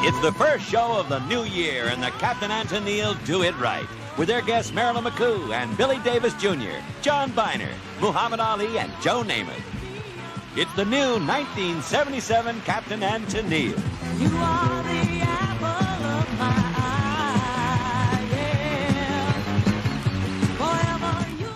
It's the first show of the new year, and the Captain and Tennille do it right. With their guests Marilyn McCoo and Billy Davis Jr., John Biner, Muhammad Ali, and Joe Namath. It's the new 1977 Captain and Tennille. You are the apple of my eye, yeah. Forever you...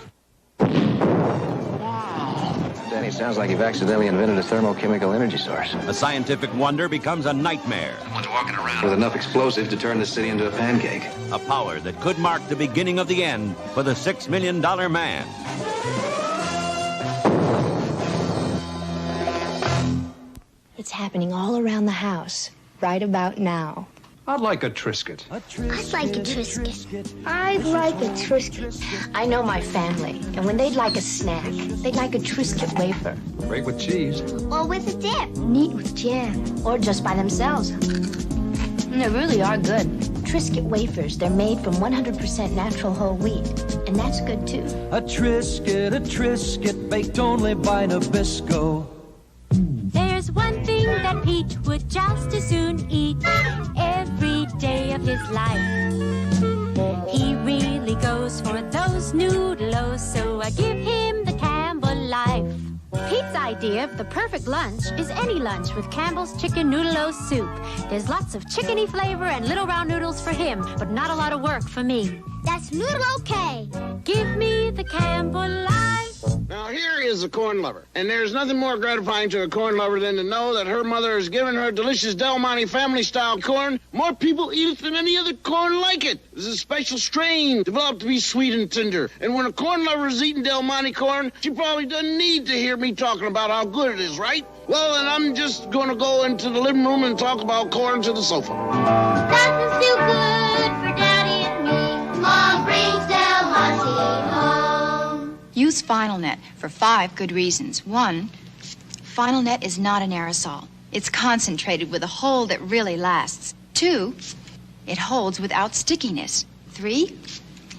Danny, sounds like you've accidentally invented a thermochemical energy source. A scientific wonder becomes a nightmare. Someone's walking around with enough explosive to turn the city into a pancake. A power that could mark the beginning of the end for the $6 million man. It's happening all around the house, right about now. I'd like a Triscuit. I'd like a Triscuit. I'd like a Triscuit. I know my family, and when they'd like a snack, they'd like a Triscuit wafer. Great with cheese. Or with a dip. Neat with jam. Or just by themselves. And they really are good. Triscuit wafers, they're made from 100% natural whole wheat. And that's good, too. A Triscuit baked only by Nabisco. There's one thing that Pete would just as soon eat every day of his life. He really goes for those noodles, so I give him the Campbell life. Pete's idea of the perfect lunch is any lunch with Campbell's chicken noodle soup. There's lots of chickeny flavor and little round noodles for him, but not a lot of work for me. That's noodle okay. Give me the Campbell life. Now, here is a corn lover, and there's nothing more gratifying to a corn lover than to know that her mother has given her delicious Del Monte family-style corn. More people eat it than any other corn like it. It's a special strain developed to be sweet and tender. And when a corn lover is eating Del Monte corn, she probably doesn't need to hear me talking about how good it is, right? Well, then I'm just going to go into the living room and talk about corn to the sofa. Nothing's too good for Daddy and me. Mom brings Del Monte home. Use FinalNet for 5 good reasons. 1, FinalNet is not an aerosol. It's concentrated with a hold that really lasts. 2, it holds without stickiness. 3,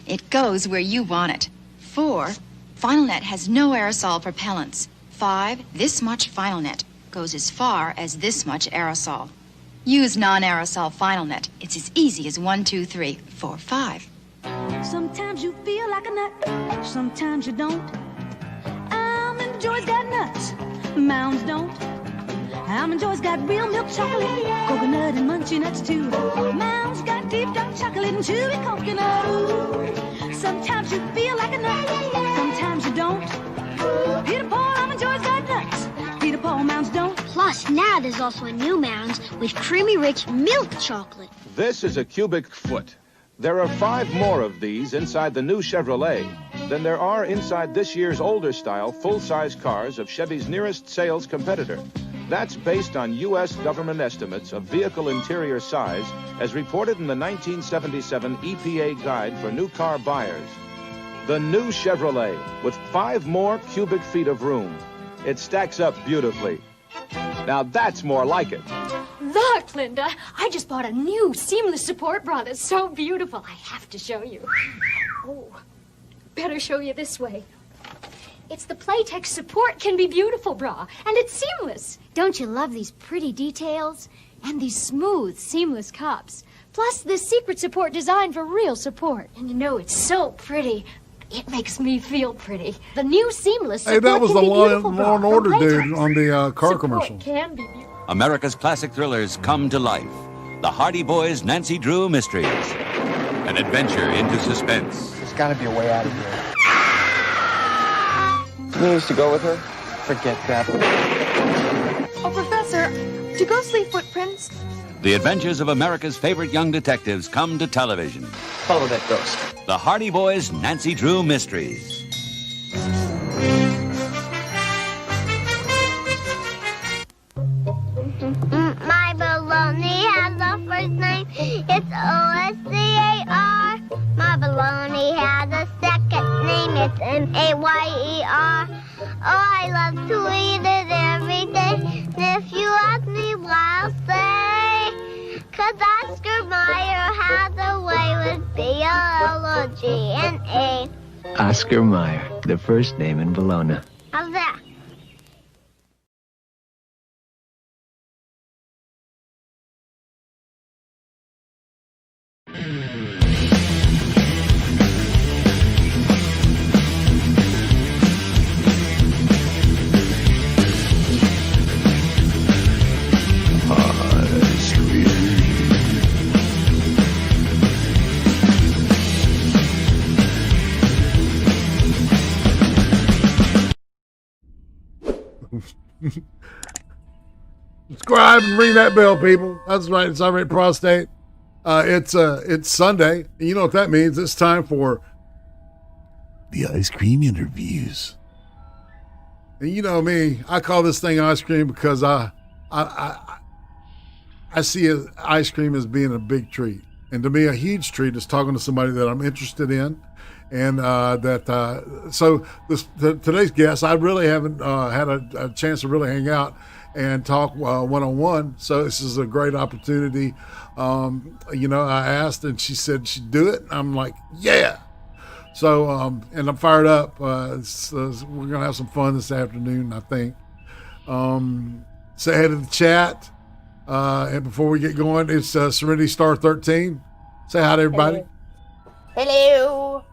it goes where you want it. 4, FinalNet has no aerosol propellants. 5, this much FinalNet goes as far as this much aerosol. Use non-aerosol FinalNet. It's as easy as 1, 2, 3, 4, 5. Sometimes you feel like a nut, sometimes you don't. Almond Joy's got nuts, Mounds don't. Almond Joy's got real milk chocolate, coconut and munchy nuts too. Mounds got deep dark chocolate and chewy coconut. Ooh. Sometimes you feel like a nut, sometimes you don't. Peter Paul, Almond Joy's got nuts, Peter Paul, Mounds don't. Plus, now there's also a new Mounds with creamy rich milk chocolate. This is a cubic foot. There are 5 more of these inside the new Chevrolet than there are inside this year's older style full-size cars of Chevy's nearest sales competitor. That's based on U.S. government estimates of vehicle interior size as reported in the 1977 EPA Guide for New Car Buyers. The new Chevrolet with 5 more cubic feet of room. It stacks up beautifully. Now that's more like it. Look, Linda, I just bought a new seamless support bra that's so beautiful. I have to show you. Oh, better show you this way. It's the Playtex Support Can Be Beautiful bra, and it's seamless. Don't you love these pretty details? And these smooth, seamless cups. Plus this secret support designed for real support. And you know, it's so pretty. It makes me feel pretty. The new seamless support. Hey, that was the Law and Order Playtex. dude on the car Support commercial. Can be beautiful. America's classic thrillers come to life. The Hardy Boys' Nancy Drew Mysteries. An adventure into suspense. There's got to be a way out of here. You used to go with her? Forget that. Oh, Professor, do ghosts leave footprints? The adventures of America's favorite young detectives come to television. Follow that ghost. The Hardy Boys' Nancy Drew Mysteries. My baloney has a first name. It's O-S-C-A-R. My baloney has a second name. It's M-A-Y-E-R. Oh, I love to eat it every day. And if you ask me why, I'll say, 'cause Oscar Mayer has a way with B-O. L-O-G-N-A. Oscar Mayer, the first name in Bologna. How's that? Subscribe and ring that bell, people. That's right. It's IRATE Prostate. It's Sunday. And you know what that means? It's time for the ice cream interviews. And you know me, I call this thing ice cream because I see ice cream as being a big treat. And to me, a huge treat is talking to somebody that I'm interested in. And today's guest, I really haven't had a chance to really hang out and talk one-on-one. So this is a great opportunity. I asked and she said she'd do it. I'm like, yeah. So, and I'm fired up. We're going to have some fun this afternoon, I think. Say hey to the chat. And before we get going, it's Serenity Star 13. Say hi to everybody. Hello.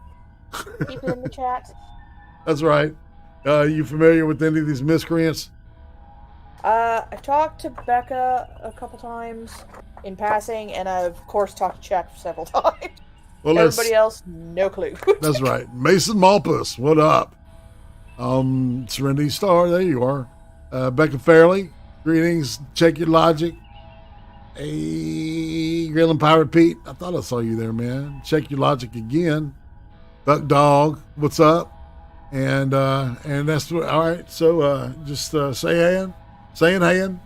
People in the chat. That's right. You familiar with any of these miscreants? I've talked to Becca a couple times in passing, and I've, of course, talked to Chuck several times. Well, everybody else, no clue. That's right. Mason Malpus, what up? Serenity Star, there you are. Becca Fairley, greetings. Check your logic. Hey, Grilling Pirate Pete, I thought I saw you there, man. Check your logic again. Duck Dog, what's up? And that's what, all right. So just saying hey, and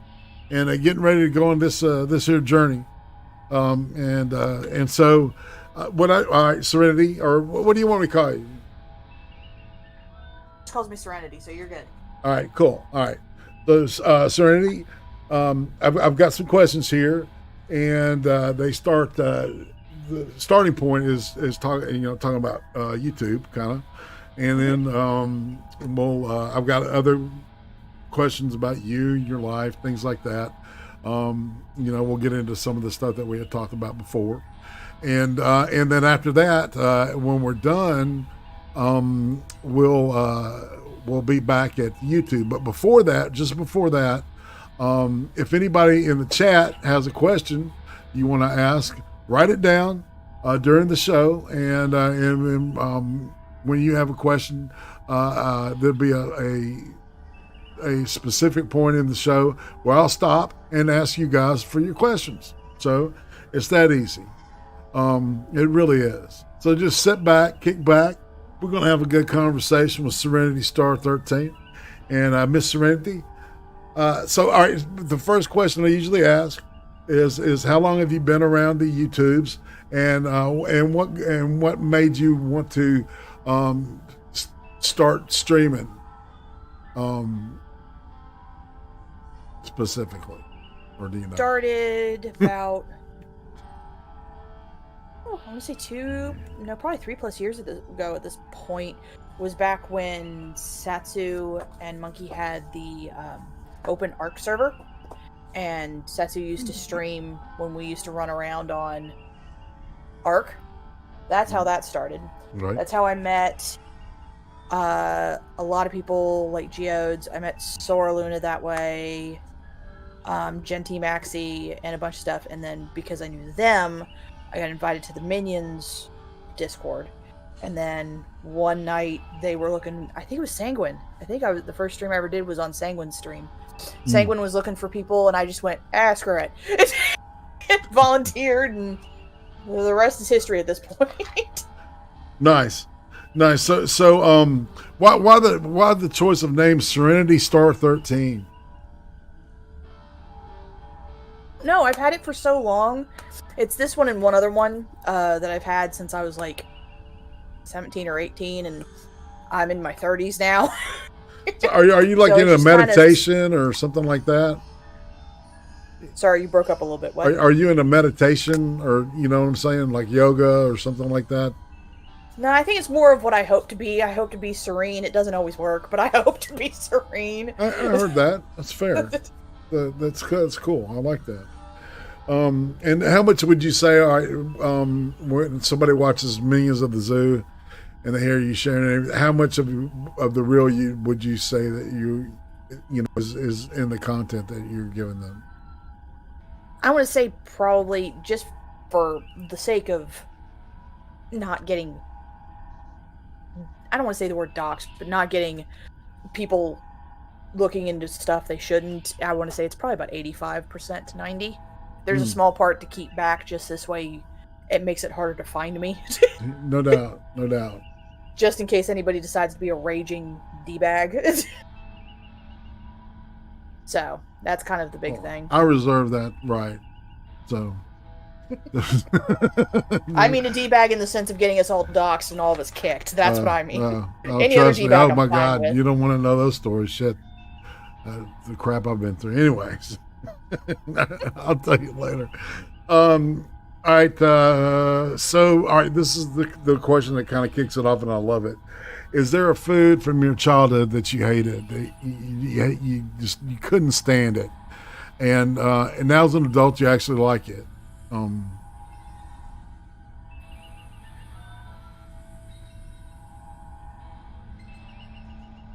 getting ready to go on this here journey. All right, Serenity, or what do you want me to call you? She calls me Serenity, so you're good. All right, cool. All right, so Serenity, I've got some questions here, and they start. The starting point is talking about YouTube, kind of, and then I've got other questions about you, your life, things like that. We'll get into some of the stuff that we had talked about before. And then after that, when we're done, we'll be back at YouTube. But before that, if anybody in the chat has a question you want to ask, write it down during the show. And when you have a question, there'll be a specific point in the show where I'll stop and ask you guys for your questions. So it's that easy. It really is. So just sit back, kick back. We're going to have a good conversation with Serenity Star 13 and Miss Serenity. So, all right, the first question I usually ask is how long have you been around the YouTubes, and what made you want to start streaming specifically, or do you know? Started about I want to say probably 3+ years ago at this point. Was back when Satsu and Monkey had the open Arc server, and Satsu used to stream when we used to run around on Arc. That's how that started. Right. That's how I met a lot of people like Geodes. I met Sora Luna that way, Genti Maxi, and a bunch of stuff. And then because I knew them, I got invited to the Minions Discord. And then one night they were looking, I think it was Sanguine. The first stream I ever did was on Sanguine's stream. Sanguine was looking for people, and I just went, screw it. Volunteered, and the rest is history at this point. Nice. So why the choice of name Serenity Star 13? No, I've had it for so long. It's this one and one other one that I've had since I was like 17 or 18, and I'm in my 30s now. So are you like in a meditation or something like that? Sorry, you broke up a little bit. What? Are you in a meditation, or you know what I'm saying, like yoga or something like that? No, I think it's more of what I hope to be. I hope to be serene. It doesn't always work, but I hope to be serene. I heard that. That's fair. That's cool. I like that. And how much would you say, when somebody watches Millions of the Zoo and they hear you sharing it, how much of the real you would you say that you know, is in the content that you're giving them? I want to say probably just for the sake of not getting, I don't want to say the word doxed, but not getting people looking into stuff they shouldn't. I want to say it's probably about 85% to 90%. There's a small part to keep back, just this way it makes it harder to find me. No doubt, no doubt. Just in case anybody decides to be a raging D-bag. So, that's kind of the big thing. I reserve that right. So. I mean a D-bag in the sense of getting us all doxxed and all of us kicked. That's what I mean. Any other other D-bag, oh my I'm fine God, with. you don't want to know those stories. Shit. The crap I've been through. Anyways. I'll tell you later. All right. So, all right. This is the question that kind of kicks it off, and I love it. Is there a food from your childhood that you hated? That you couldn't stand it, and now as an adult you actually like it?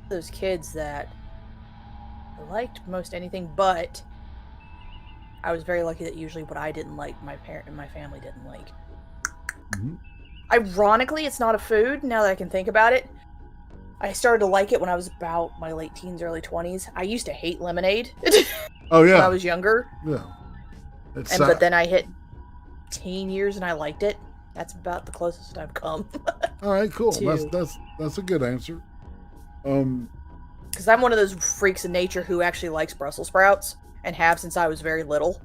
Those kids that liked most anything, but I was very lucky that usually what I didn't like, my parent and my family didn't like. Mm-hmm. Ironically, it's not a food, now that I can think about it. I started to like it when I was about my late teens, early 20s. I used to hate lemonade. Oh, yeah. When I was younger. Yeah. But then I hit teen years and I liked it. That's about the closest I've come. All right, cool. That's a good answer. Because I'm one of those freaks in nature who actually likes Brussels sprouts and have since I was very little.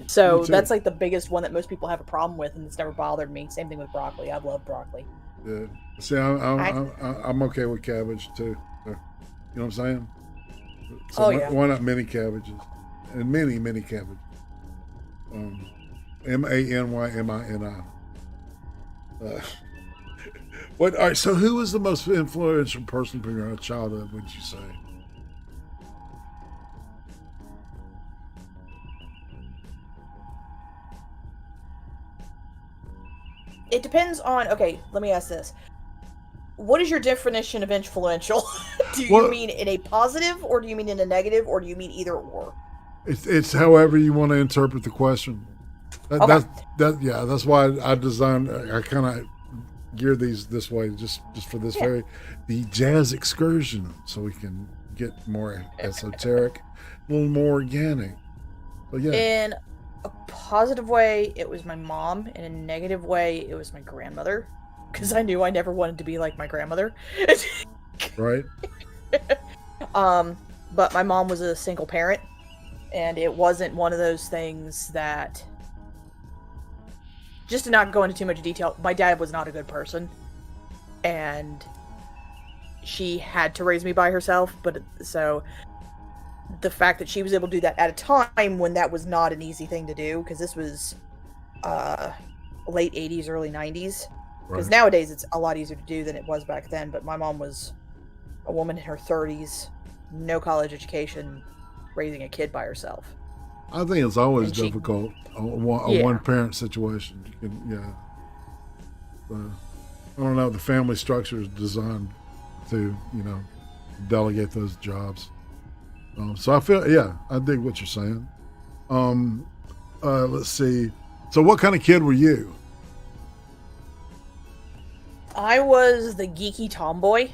So that's like the biggest one that most people have a problem with, and it's never bothered me. Same thing with broccoli. I love broccoli. Yeah. See, I'm okay with cabbage too. You know what I'm saying? So why not many cabbages? And many cabbages. MANYMINI. What? All right. So, who was the most influential person from your childhood? Would you say? It depends on. Okay, let me ask this. What is your definition of influential? Do you mean in a positive, or do you mean in a negative, or do you mean either or? It's however you want to interpret the question. That's why I designed. I kind of gear these this way, just for this the jazz excursion, so we can get more esoteric, a little more organic. But yeah. In a positive way, it was my mom. In a negative way, it was my grandmother, because I knew I never wanted to be like my grandmother. Right. But my mom was a single parent, and it wasn't one of those things that. Just to not go into too much detail, my dad was not a good person, and she had to raise me by herself, but so the fact that she was able to do that at a time when that was not an easy thing to do, because this was late 80s, early 90s, because nowadays it's a lot easier to do than it was back then, but my mom was a woman in her 30s, no college education, raising a kid by herself. I think it's always difficult, a one-parent situation. You can, I don't know, the family structure is designed to, delegate those jobs. So I feel, I dig what you're saying. Let's see. So what kind of kid were you? I was the geeky tomboy.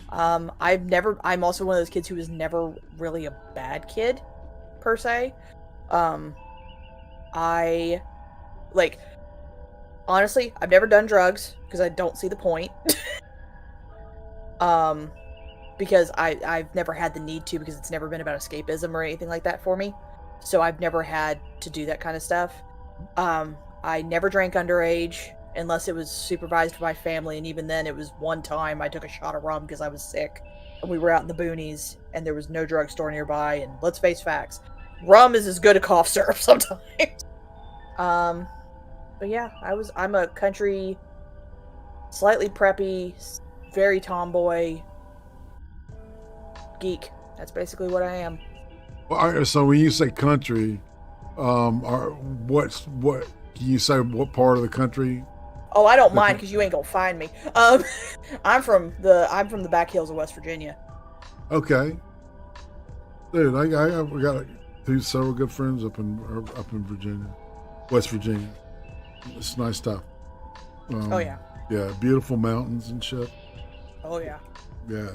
I'm also one of those kids who was never really a bad kid, per se. Honestly, I've never done drugs, because I don't see the point. Because I've never had the need to, because it's never been about escapism or anything like that for me. So I've never had to do that kind of stuff. I never drank underage, unless it was supervised by family, and even then it was one time I took a shot of rum because I was sick, and we were out in the boonies, and there was no drugstore nearby, and let's face facts, rum is as good a cough syrup sometimes. But yeah, I'm a country, slightly preppy, very tomboy geek. That's basically what I am. Well, all right, so when you say country, what can you say? What part of the country? Oh, I don't mind because you ain't gonna find me. I'm from the back hills of West Virginia. Okay, dude, I got several good friends up in Virginia, West Virginia. It's nice stuff. Oh yeah. Yeah, beautiful mountains and shit. Oh yeah. Yeah.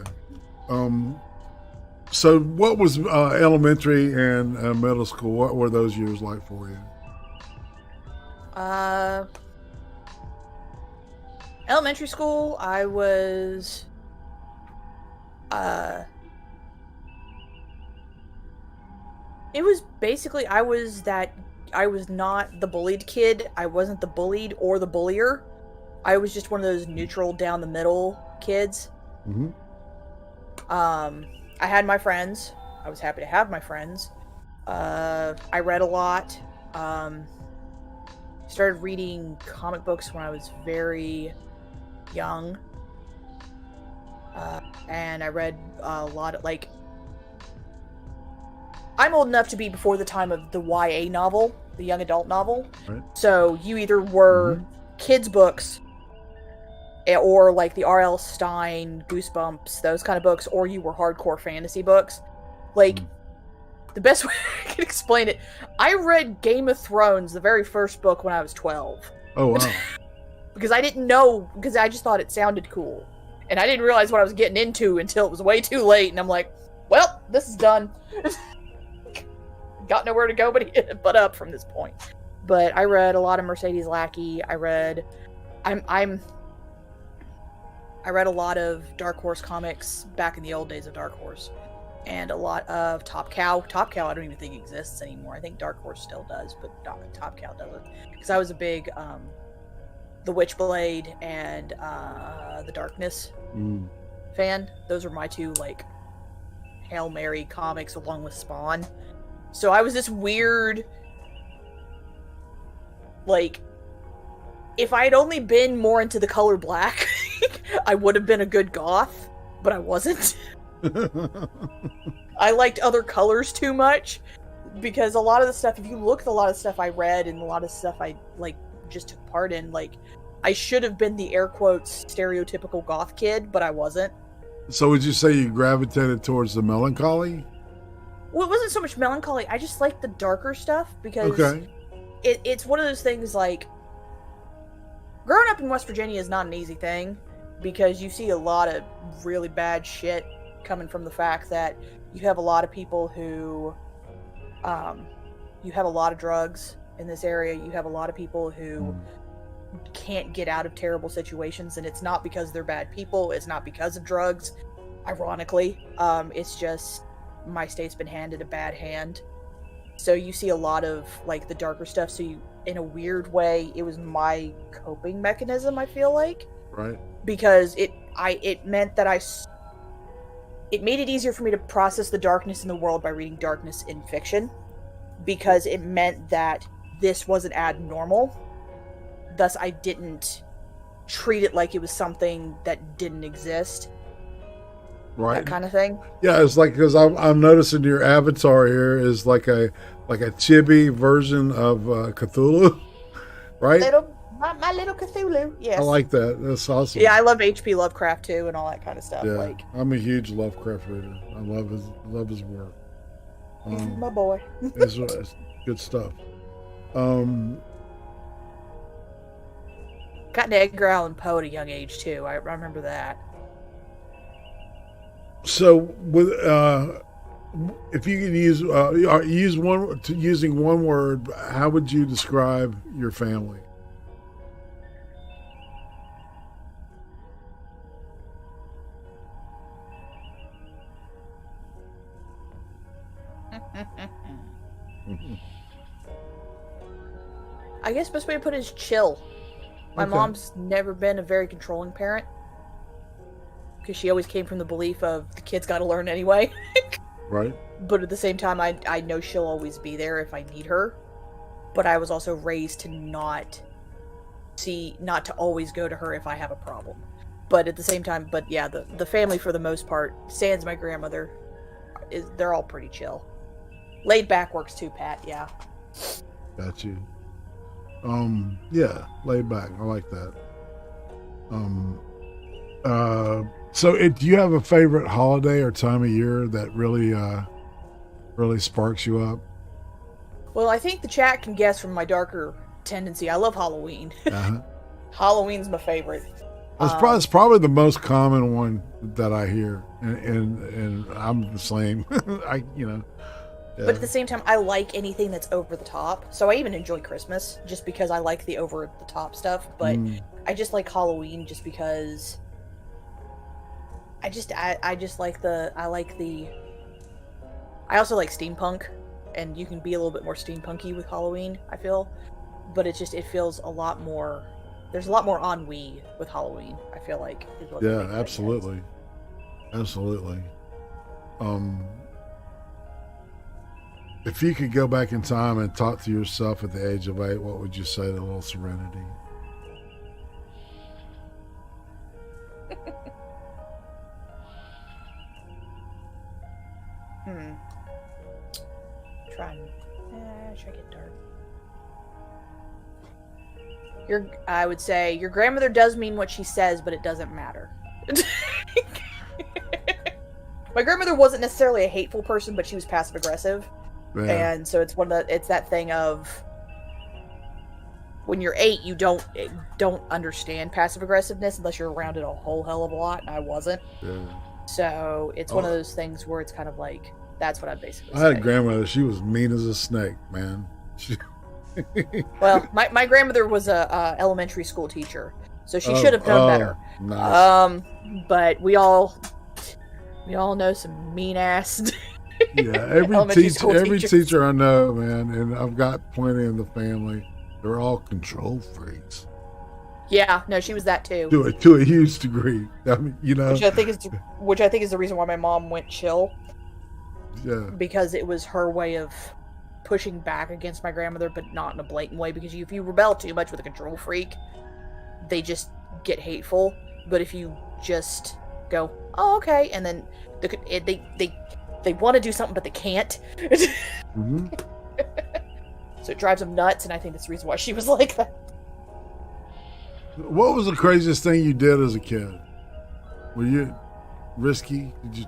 So what was elementary and middle school? What were those years like for you? Elementary school, I was it was basically I was not the bullied kid. I wasn't the bullied or the bullier. I was just one of those neutral down the middle kids. Mm-hmm. I had my friends. I was happy to have my friends. I read a lot. Started reading comic books when I was very young. And I read a lot of, like... I'm old enough to be before the time of the YA novel, the young adult novel. Right. So you either were kids' books, or like the R.L. Stine, Goosebumps, those kind of books, or you were hardcore fantasy books. Like, the best way I can explain it, I read Game of Thrones, the very first book, when I was 12. Oh, wow. Because I didn't know, because I just thought it sounded cool. And I didn't realize what I was getting into until it was way too late, and I'm like, well, this is done. Got nowhere to go but up from this point. But I read a lot of Mercedes Lackey. I read a lot of Dark Horse comics back in the old days of Dark Horse. And a lot of Top Cow. Top Cow I don't even think exists anymore. I think Dark Horse still does, but Top Cow doesn't. Because I was a big The Witchblade and The Darkness fan. Those are my two, like, Hail Mary comics along with Spawn. So I was this weird, like, if I had only been more into the color black, I would have been a good goth, but I wasn't. I liked other colors too much, because a lot of the stuff, if you look at a lot of stuff I read and a lot of stuff I, like, just took part in, like, I should have been the air quotes stereotypical goth kid, but I wasn't. So would you say you gravitated towards the melancholy? Well, it wasn't so much melancholy. I just liked the darker stuff because it's one of those things, like, growing up in West Virginia is not an easy thing because you see a lot of really bad shit coming from the fact that you have a lot of people who, you have a lot of drugs in this area. You have a lot of people who can't get out of terrible situations, and it's not because they're bad people. It's not because of drugs, ironically. It's just my state's been handed a bad hand. So you see a lot of, like, the darker stuff. So you, in a weird way, it was my coping mechanism, I feel like. Right. Because it meant that it made it easier for me to process the darkness in the world by reading darkness in fiction. Because it meant that this wasn't abnormal. Thus, I didn't treat it like it was something that didn't exist. Right. That kind of thing. Yeah, it's like, because I'm noticing your avatar here is like a chibi version of Cthulhu, right? My little Cthulhu. Yes. I like that. That's awesome. Yeah, I love H.P. Lovecraft too, and all that kind of stuff. Yeah, Like, I'm a huge Lovecraft reader. I love his work. my boy. it's good stuff. Got into Edgar Allan Poe at a young age too. I remember that. So, with if you could using one word, how would you describe your family? I guess best way to put it is chill. My mom's never been a very controlling parent. Because she always came from the belief of the kid's got to learn anyway. Right. But at the same time, I know she'll always be there if I need her. But I was also raised to not not to always go to her if I have a problem. But at the same time, the family for the most part, sans my grandmother, they're all pretty chill. Laid back works too, Pat. Yeah. Got you. Yeah, laid back. I like that. So do you have a favorite holiday or time of year that really sparks you up? Well, I think the chat can guess from my darker tendency. I love Halloween. Uh-huh. Halloween's my favorite. It's probably the most common one that I hear, and I'm the same. Yeah. But at the same time, I like anything that's over the top. So I even enjoy Christmas just because I like the over the top stuff. But I just like Halloween just because I also like steampunk, and you can be a little bit more steampunky with Halloween, I feel. But it feels a lot more. There's a lot more ennui with Halloween, I feel like. Yeah, absolutely. Absolutely. If you could go back in time and talk to yourself at the age of 8, what would you say to little Serenity? Should I get dark? I would say your grandmother does mean what she says, but it doesn't matter. My grandmother wasn't necessarily a hateful person, but she was passive aggressive. Yeah. And so it's that thing of when you're 8, you don't understand passive aggressiveness unless you're around it a whole hell of a lot, and I wasn't. Yeah. So it's one of those things where it's kind of like, that's what I basically I had a grandmother, she was mean as a snake, man. Well, my grandmother was a elementary school teacher, so she should have done better. Nice. But we all know some mean ass. Yeah, every teacher I know, man, and I've got plenty in the family. They're all control freaks. Yeah, no, she was that too. To a huge degree. I mean, which I think is the reason why my mom went chill. Yeah. Because it was her way of pushing back against my grandmother, but not in a blatant way. Because if you rebel too much with a control freak, they just get hateful. But if you just go, oh, okay, and then they want to do something, but they can't. Mm-hmm. So it drives them nuts, and I think that's the reason why she was like that. What was the craziest thing you did as a kid? Were you risky? Did you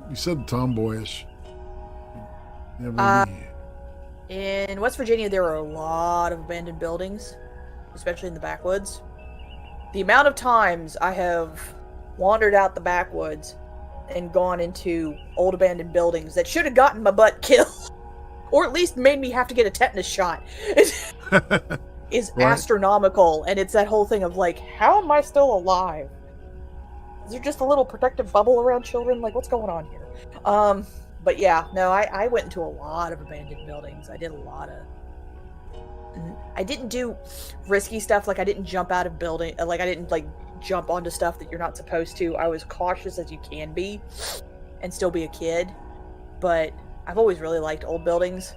you said tomboyish. In West Virginia, there are a lot of abandoned buildings, especially in the backwoods. The amount of times I have wandered out the backwoods and gone into old abandoned buildings that should have gotten my butt killed, or at least made me have to get a tetanus shot, is right. Astronomical. And it's that whole thing of like, how am I still alive? Is there just a little protective bubble around children? Like, what's going on here? But yeah, no, I went into a lot of abandoned buildings. I did a lot of... I didn't do risky stuff, like I didn't jump out of building, like I didn't like jump onto stuff that you're not supposed to. I was cautious as you can be and still be a kid, but I've always really liked old buildings.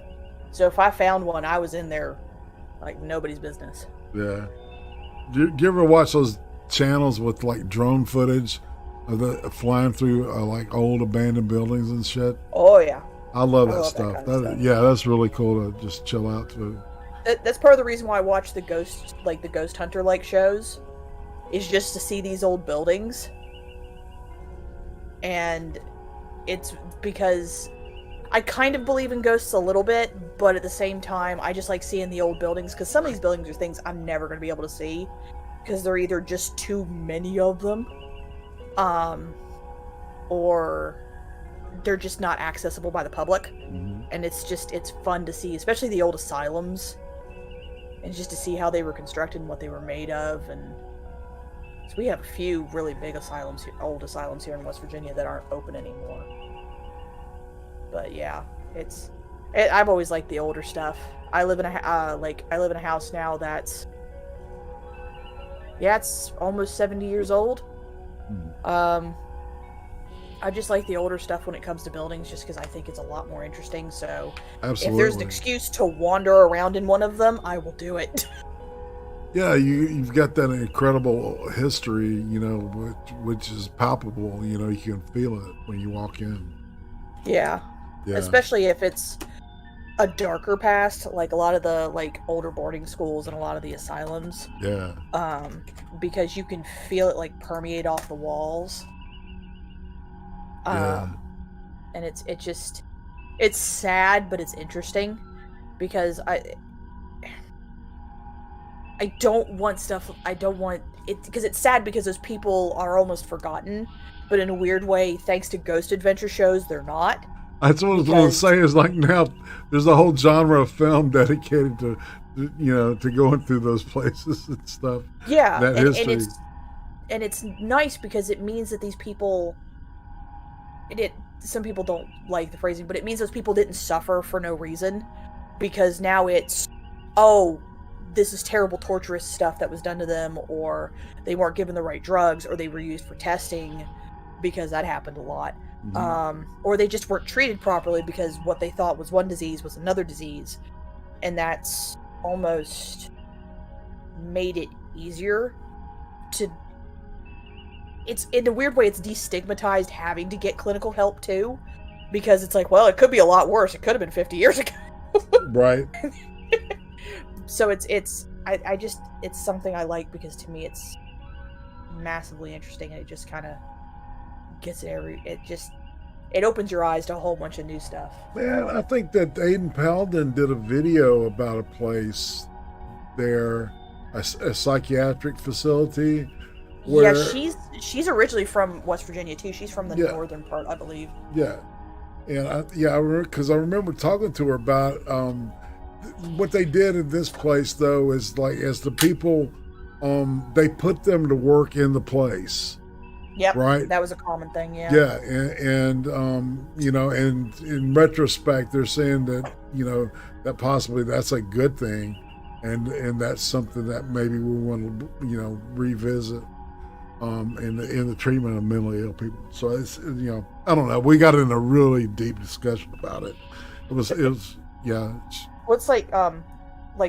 So if I found one, I was in there like nobody's business. Yeah. Do you ever watch those channels with like drone footage of the flying through like old abandoned buildings and shit? Oh yeah. I love that stuff. Yeah, that's really cool to just chill out to. That's part of the reason why I watch the ghost hunter like shows, is just to see these old buildings. And it's because I kind of believe in ghosts a little bit, but at the same time, I just like seeing the old buildings, because some of these buildings are things I'm never going to be able to see, because they're either just too many of them, or they're just not accessible by the public. Mm-hmm. And it's fun to see, especially the old asylums, and just to see how they were constructed and what they were made of. And so we have a few really big asylums, old asylums here in West Virginia that aren't open anymore. But yeah, I've always liked the older stuff. I live in a house now that's, it's almost 70 years old. I just like the older stuff when it comes to buildings, just because I think it's a lot more interesting. So absolutely. If there's an excuse to wander around in one of them, I will do it. Yeah, you've got that incredible history, which is palpable. You can feel it when you walk in. Yeah. Especially if it's a darker past, like a lot of the older boarding schools and a lot of the asylums. Yeah. Because you can feel it permeate off the walls. And it's sad, but it's interesting because I don't want it, because it's sad because those people are almost forgotten, but in a weird way, thanks to ghost adventure shows, they're not. That's what I was going to say, is now there's a whole genre of film dedicated to going through those places and stuff. Yeah, that history. And it's nice because it means that these people, some people don't like the phrasing, but it means those people didn't suffer for no reason, because now it's, this is terrible torturous stuff that was done to them, or they weren't given the right drugs, or they were used for testing, because that happened a lot. Or they just weren't treated properly because what they thought was one disease was another disease. And that's almost made it easier to... It's, in a weird way, it's destigmatized having to get clinical help too. Because it's well, it could be a lot worse. It could have been 50 years ago. Right. So it's something I like, because to me it's massively interesting, and it just kind of gets it opens your eyes to a whole bunch of new stuff. Man, I think that Aiden Paladin did a video about a place there, a psychiatric facility. Where, yeah, she's originally from West Virginia too. She's from the northern part, I believe. Yeah, and I remember, because I remember talking to her about what they did in this place, though, is as the people, they put them to work in the place. Yep. Right. That was a common thing. Yeah. Yeah, and and in retrospect, they're saying that that possibly that's a good thing, and that's something that maybe we want to revisit in the treatment of mentally ill people. So it's I don't know. We got in a really deep discussion about it. It was yeah. Well, it's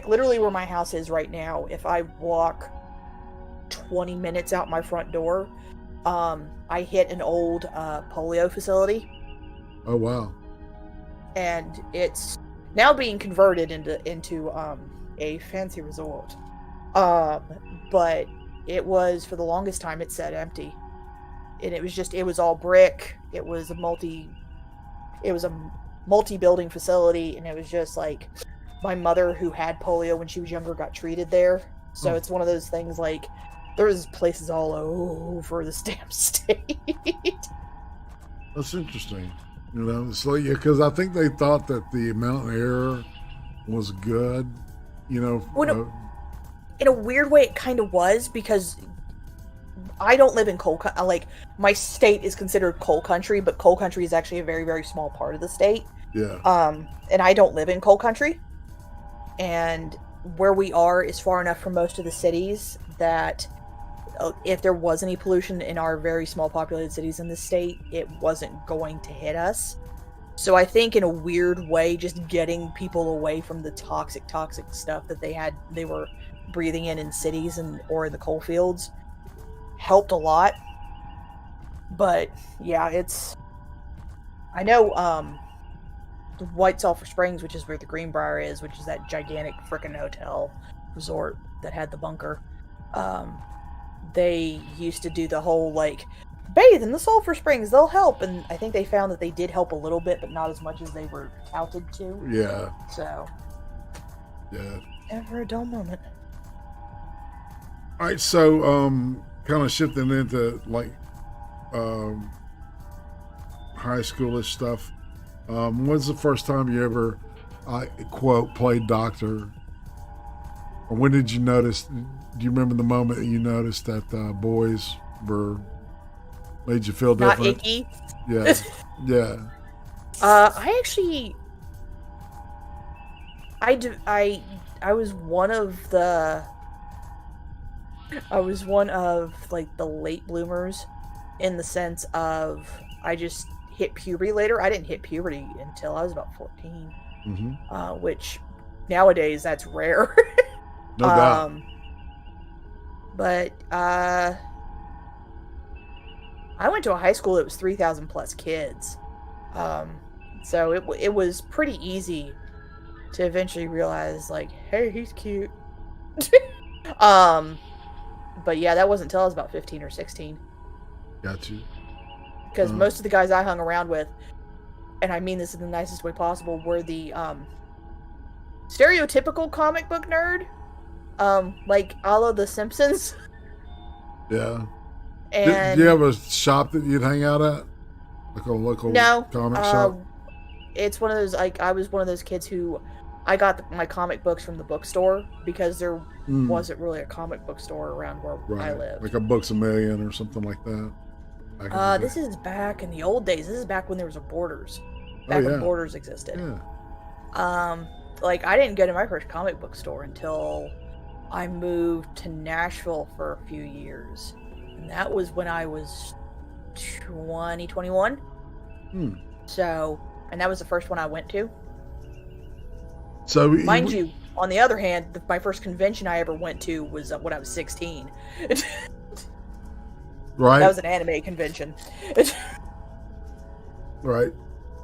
literally where my house is right now. If I walk 20 minutes out my front door, I hit an old polio facility. Oh wow! And it's now being converted into a fancy resort. But it was, for the longest time, it sat empty, and it was all brick. It was a multi-building facility, and it was just my mother, who had polio when she was younger, got treated there. So it's one of those things there's places all over this damn state. That's interesting. So because I think they thought that the mountain air was good. Well, in a weird way, it kind of was, because I don't live in coal country. My state is considered coal country, but coal country is actually a very, very small part of the state. Yeah. And I don't live in coal country. And where we are is far enough from most of the cities that if there was any pollution in our very small populated cities in the state, it wasn't going to hit us. So I think in a weird way, just getting people away from the toxic stuff that they were breathing in cities or in the coal fields helped a lot. But yeah, I know White Sulphur Springs, which is where the Greenbrier is, which is that gigantic frickin' hotel resort that had the bunker. They used to do the whole bathe in the sulfur springs, they'll help, and I think they found that they did help a little bit, but not as much as they were touted to. Yeah. So. Yeah. Never a dull moment. All right, so kind of shifting into high schoolish stuff. When's the first time you ever, quote, played doctor? Or when did you notice? Do you remember the moment that you noticed that boys made you feel different? Not icky. Yeah, yeah. I actually, I was one of the the late bloomers, in the sense of I just hit puberty later. I didn't hit puberty until I was about 14, which nowadays that's rare. No doubt. But I went to a high school that was 3,000 plus kids. So it was pretty easy to eventually realize, like, hey, he's cute. But yeah, that wasn't until I was about 15 or 16. Got you. Because most of the guys I hung around with, and I mean this in the nicest way possible, were the stereotypical comic book nerd. Like a la The Simpsons. Yeah. And do you have a shop that you'd hang out at? Like a local comic shop? It's one of those, like, I was one of those kids who I got my comic books from the bookstore because there wasn't really a comic book store around where I live. Like a Books A Million or something like that. This is back in the old days. This is back when there was a Borders. Back when Borders existed. Yeah. Like, I didn't go to my first comic book store until I moved to Nashville for a few years. And that was when I was 21. So, and that was the first one I went to. So, mind you, on the other hand, my first convention I ever went to was when I was 16. Right. That was an anime convention. Right.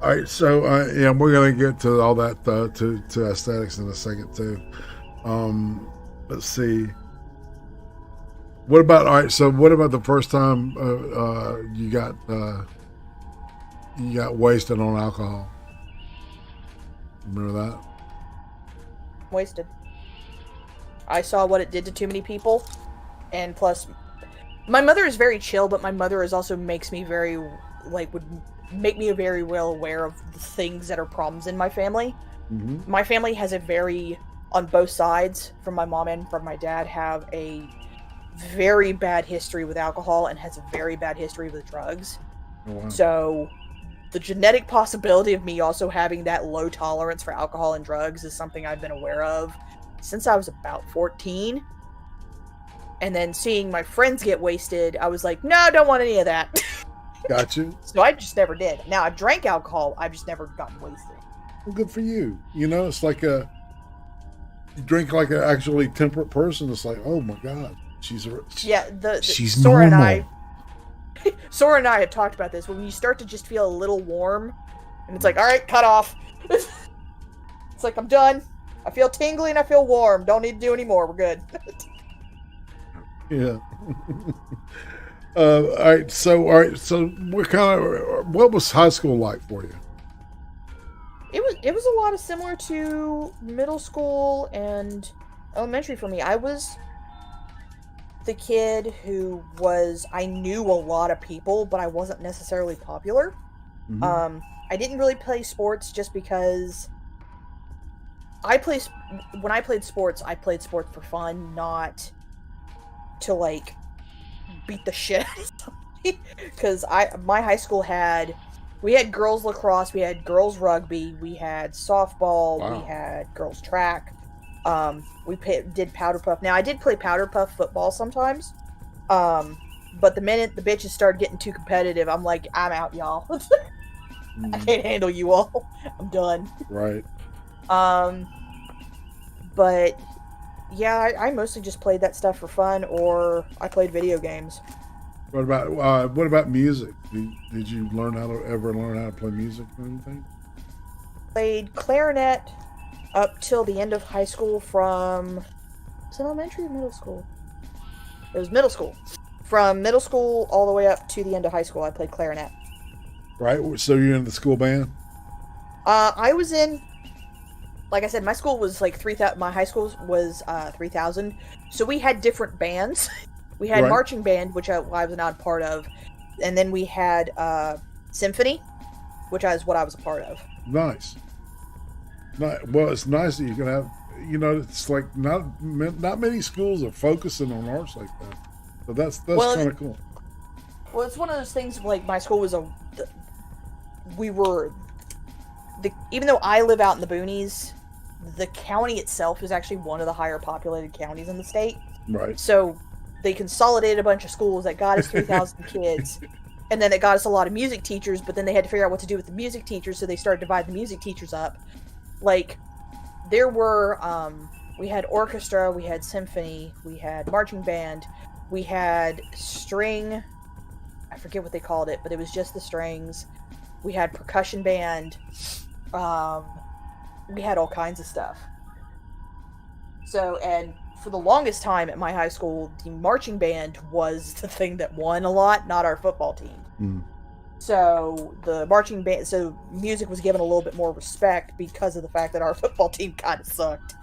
All right. So, yeah, we're going to get to all that, to aesthetics in a second, too. Let's see. What about, all right, so what about the first time you got wasted on alcohol? Remember that? Wasted. I saw what it did to too many people, and plus, my mother is very chill, but my mother is also makes me very, like, would make me very well aware of the things that are problems in my family. Mm-hmm. My family has a very, on both sides, from my mom and from my dad, have a very bad history with alcohol and has a very bad history with drugs. Oh, wow. So the genetic possibility of me also having that low tolerance for alcohol and drugs is something I've been aware of since I was about 14. And then seeing my friends get wasted, I was like, no, I don't want any of that. Got you. So I just never did. Now, I've drank alcohol, I've just never gotten wasted. Well, good for you. You know, it's like you drink like an actually temperate person. It's like, oh my God, she's she's Sora normal. Sora and I have talked about this. When you start to just feel a little warm, and it's like, all right, cut off. It's like, I'm done. I feel tingly and I feel warm. Don't need to do any more. We're good. Yeah. All right. So what was high school like for you? It was a lot of similar to middle school and elementary for me. I was the kid who I knew a lot of people, but I wasn't necessarily popular. Mm-hmm. I didn't really play sports just because when I played sports, I played sports for fun, not to, like, beat the shit out of somebody. Because my high school we had girls lacrosse, we had girls rugby, we had softball, wow. We had girls track. We did powder puff. Now, I did play powder puff football sometimes. But the minute the bitches started getting too competitive, I'm like, I'm out, y'all. I can't handle you all. I'm done. Right. But yeah, I mostly just played that stuff for fun, or I played video games. What about music? Did you ever learn how to play music or anything? Played clarinet up till the end of high school. Was it elementary or middle school? It was middle school. From middle school all the way up to the end of high school, I played clarinet. Right. So you're in the school band? I was in, like I said, my school was like 3,000. My high school was 3,000. So we had different bands. We had marching band, which I was not a part of, and then we had symphony, which is what I was a part of. Nice. Well, it's nice that you can have. You know, it's like not many schools are focusing on arts like that. But that's kind of cool. Well, it's one of those things. Like, my school was even though I live out in the boonies, the county itself is actually one of the higher populated counties in the state. Right. So they consolidated a bunch of schools that got us 3,000 kids, and then it got us a lot of music teachers, but then they had to figure out what to do with the music teachers, so they started dividing the music teachers up. Like, there were, we had orchestra, we had symphony, we had marching band, we had string. I forget what they called it, but it was just the strings. We had percussion band. We had all kinds of stuff. So, and for the longest time at my high school, the marching band was the thing that won a lot, not our football team. Mm. So the marching band, so music was given a little bit more respect because of the fact that our football team kind of sucked.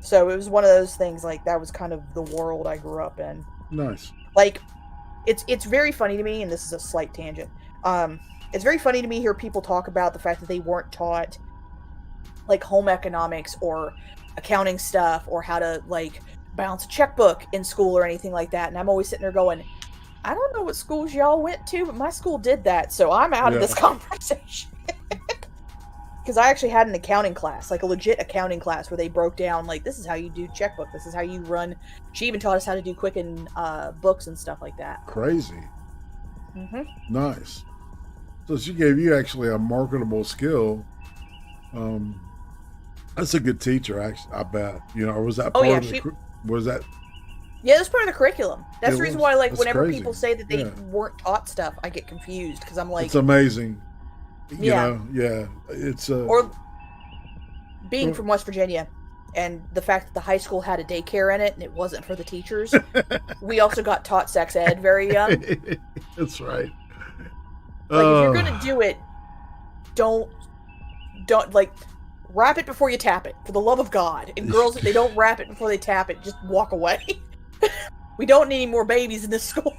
So it was one of those things, like, that was kind of the world I grew up in. Nice. Like, it's very funny to me, and this is a slight tangent. It's very funny to me hear people talk about the fact that they weren't taught, like, home economics or accounting stuff or how to, like, balance a checkbook in school or anything like that. And I'm always sitting there going, I don't know what schools y'all went to, but my school did that, so I'm out of this conversation. Because I actually had an accounting class, like a legit accounting class, where they broke down, like, this is how you do checkbook, this is how you run. She even taught us how to do Quicken books and stuff like that. Crazy. Mm-hmm. Nice. So she gave you actually a marketable skill. That's a good teacher, actually, I bet. You know, or was that part of the... Was that... Yeah, that's part of the curriculum. That's the reason why, like, that's whenever crazy. people say that they weren't taught stuff, I get confused, because I'm like... It's amazing. You know, it's... Or being from West Virginia, and the fact that the high school had a daycare in it, and it wasn't for the teachers. We also got taught sex ed very young. That's right. Like, if you're gonna do it, don't, like, wrap it before you tap it, for the love of God. And girls, if they don't wrap it before they tap it, just walk away. We don't need any more babies in this school.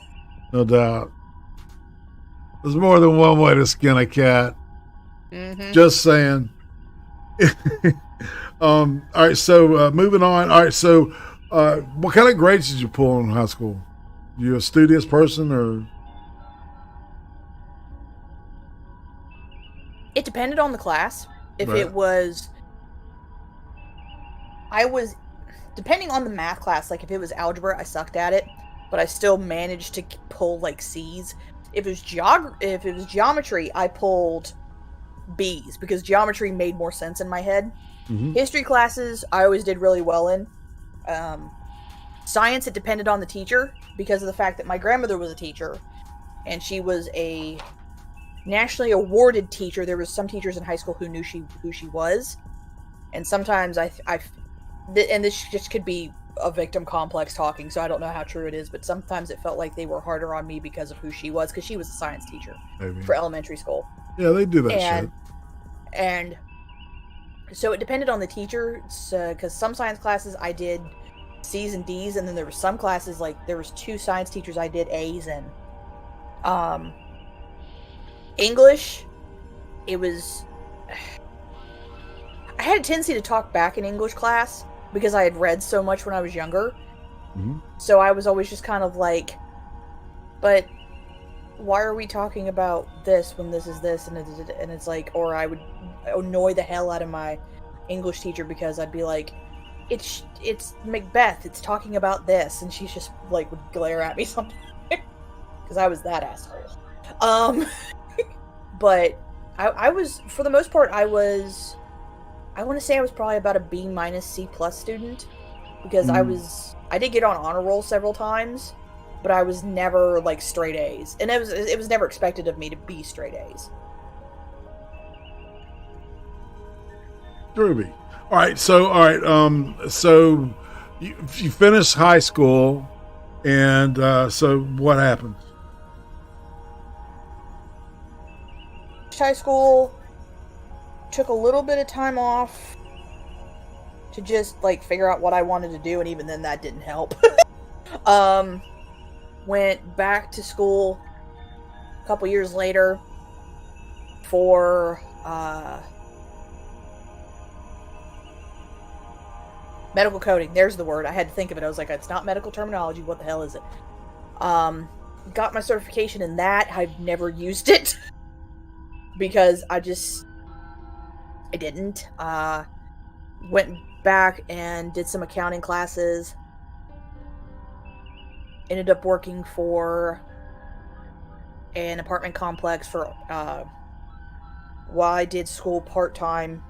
No doubt. There's more than one way to skin a cat. Mm-hmm. Just saying. All right, so moving on. All right, so what kind of grades did you pull in high school? You a studious person, or? It depended on the class. If Right. it was... depending on the math class, like if it was algebra, I sucked at it, but I still managed to pull like C's. If it was geometry, I pulled B's because geometry made more sense in my head. Mm-hmm. History classes, I always did really well in. Science, it depended on the teacher because of the fact that my grandmother was a teacher, and she was a nationally awarded teacher. There was some teachers in high school who knew who she was, and sometimes and this just could be a victim complex talking, so I don't know how true it is, but sometimes it felt like they were harder on me because of who she was, because she was a science teacher for elementary school. Yeah, they do that shit. And so it depended on the teacher, because some science classes I did C's and D's, and then there were some classes, like there was 2 science teachers I did A's in. English, it was... I had a tendency to talk back in English class because I had read so much when I was younger. Mm-hmm. So I was always just kind of like, but why are we talking about this when this is this? And it's like, or I would annoy the hell out of my English teacher because I'd be like, it's Macbeth, it's talking about this. And she's just like, would glare at me sometimes because I was that asshole. But I was, for the most part, I want to say I was probably about a B- C+ student, because I did get on honor roll several times, but I was never like straight A's, and it was never expected of me to be straight A's. Ruby. All right, so you finished high school, and so what happened? High school, took a little bit of time off to just like figure out what I wanted to do, and even then that didn't help. Went back to school a couple years later for medical coding. There's the word. I had to think of it. I was like, it's not medical terminology. What the hell is it? Got my certification in that. I've never used it because I didn't. Went back and did some accounting classes. Ended up working for an apartment complex for while I did school part-time.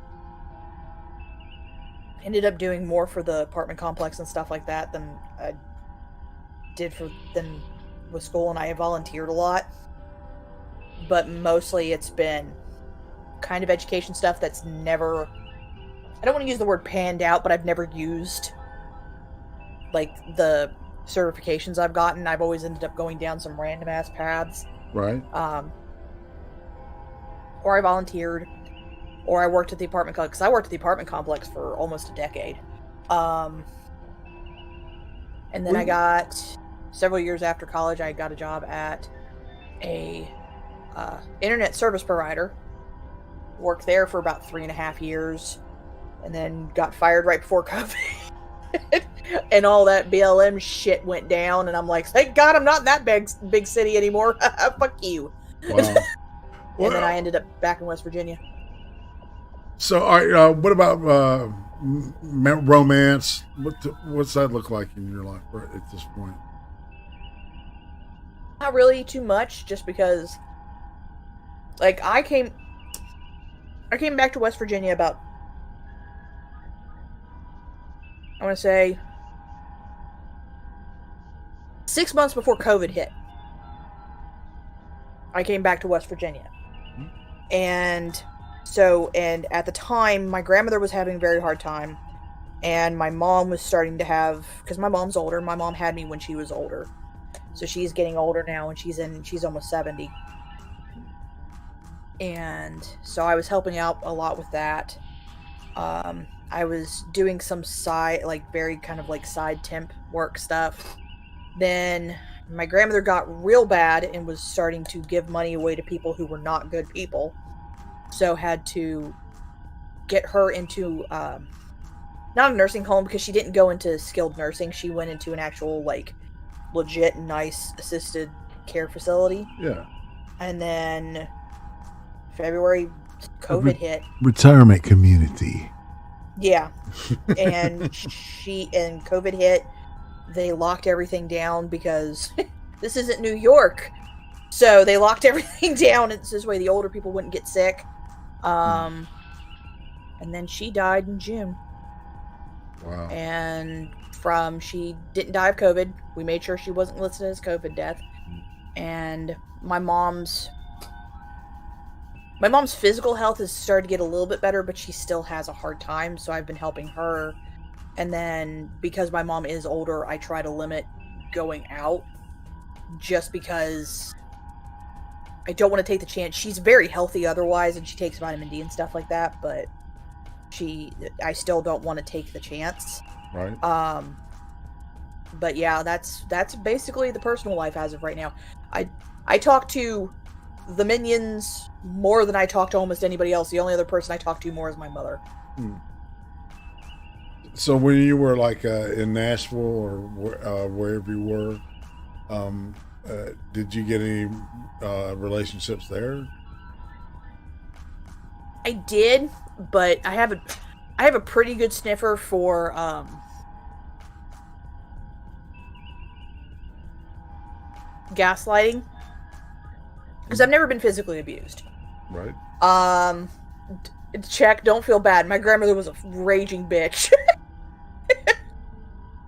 ended up doing more for the apartment complex and stuff like that than I did than with school, and I volunteered a lot. But mostly it's been kind of education stuff that's never, I don't want to use the word panned out, but I've never used like the certifications I've gotten. I've always ended up going down some random ass paths. Right. Or I volunteered, or I worked at the apartment complex, because I worked at the apartment complex for almost a decade. And then I got, several years after college, I got a job at a internet service provider. Worked there for about 3.5 years, and then got fired right before COVID. And all that BLM shit went down, and I'm like, thank God I'm not in that big city anymore. Fuck you. Wow. And then I ended up back in West Virginia. So, all right, what about romance? What's that look like in your life at this point? Not really too much, just because, like, I came back to West Virginia about, I want to say, 6 months before COVID hit. I came back to West Virginia. And at the time, my grandmother was having a very hard time, and my mom was starting to have, because my mom's older, my mom had me when she was older. So she's getting older now, and she's almost 70. And so I was helping out a lot with that. I was doing some very kind of like side temp work stuff. Then my grandmother got real bad and was starting to give money away to people who were not good people. So had to get her into, not a nursing home, because she didn't go into skilled nursing. She went into an actual, like, legit, nice assisted care facility. Yeah. And then February, COVID hit. Retirement community. Yeah. And COVID hit. They locked everything down because this isn't New York. So they locked everything down. It's this way the older people wouldn't get sick. And then she died in June. Wow. And she didn't die of COVID. We made sure she wasn't listed as COVID death. And my mom's physical health has started to get a little bit better, but she still has a hard time. So I've been helping her. And then because my mom is older, I try to limit going out, just because I don't want to take the chance. She's very healthy otherwise, and she takes vitamin D and stuff like that, but I still don't want to take the chance. Right. But yeah, that's basically the personal life as of right now. I talk to the minions more than I talk to almost anybody else. The only other person I talk to more is my mother. So when you were like in Nashville or wherever you were, did you get any relationships there? I did, but I have a pretty good sniffer for gaslighting, because I've never been physically abused. Right. Check. Don't feel bad. My grandmother was a raging bitch.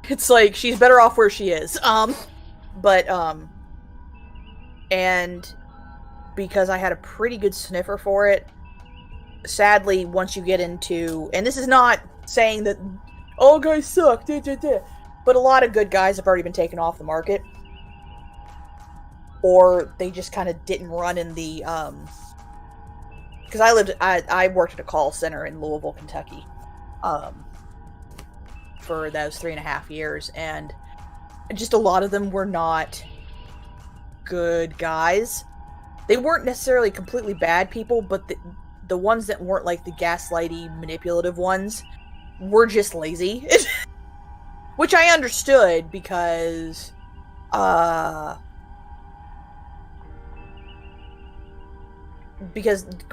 It's like she's better off where she is. And because I had a pretty good sniffer for it, sadly, once you get into, and this is not saying that all guys suck, but a lot of good guys have already been taken off the market, or they just kind of didn't run in the, because I worked at a call center in Louisville, Kentucky, for those 3.5 years, and just a lot of them were not good guys. They weren't necessarily completely bad people, but the ones that weren't like the gaslighty, manipulative ones were just lazy. Which I understood, because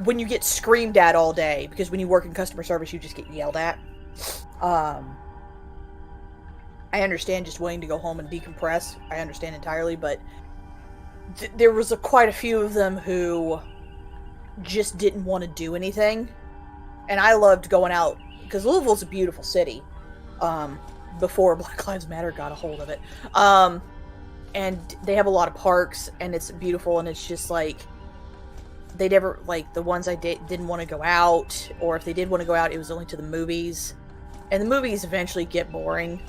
when you get screamed at all day, because when you work in customer service you just get yelled at, I understand just wanting to go home and decompress. I understand entirely, but there was quite a few of them who just didn't want to do anything. And I loved going out because Louisville's a beautiful city. Before Black Lives Matter got a hold of it. And they have a lot of parks, and it's beautiful, and it's just like, they never, like, the ones I didn't want to go out, or if they did want to go out, it was only to the movies. And the movies eventually get boring.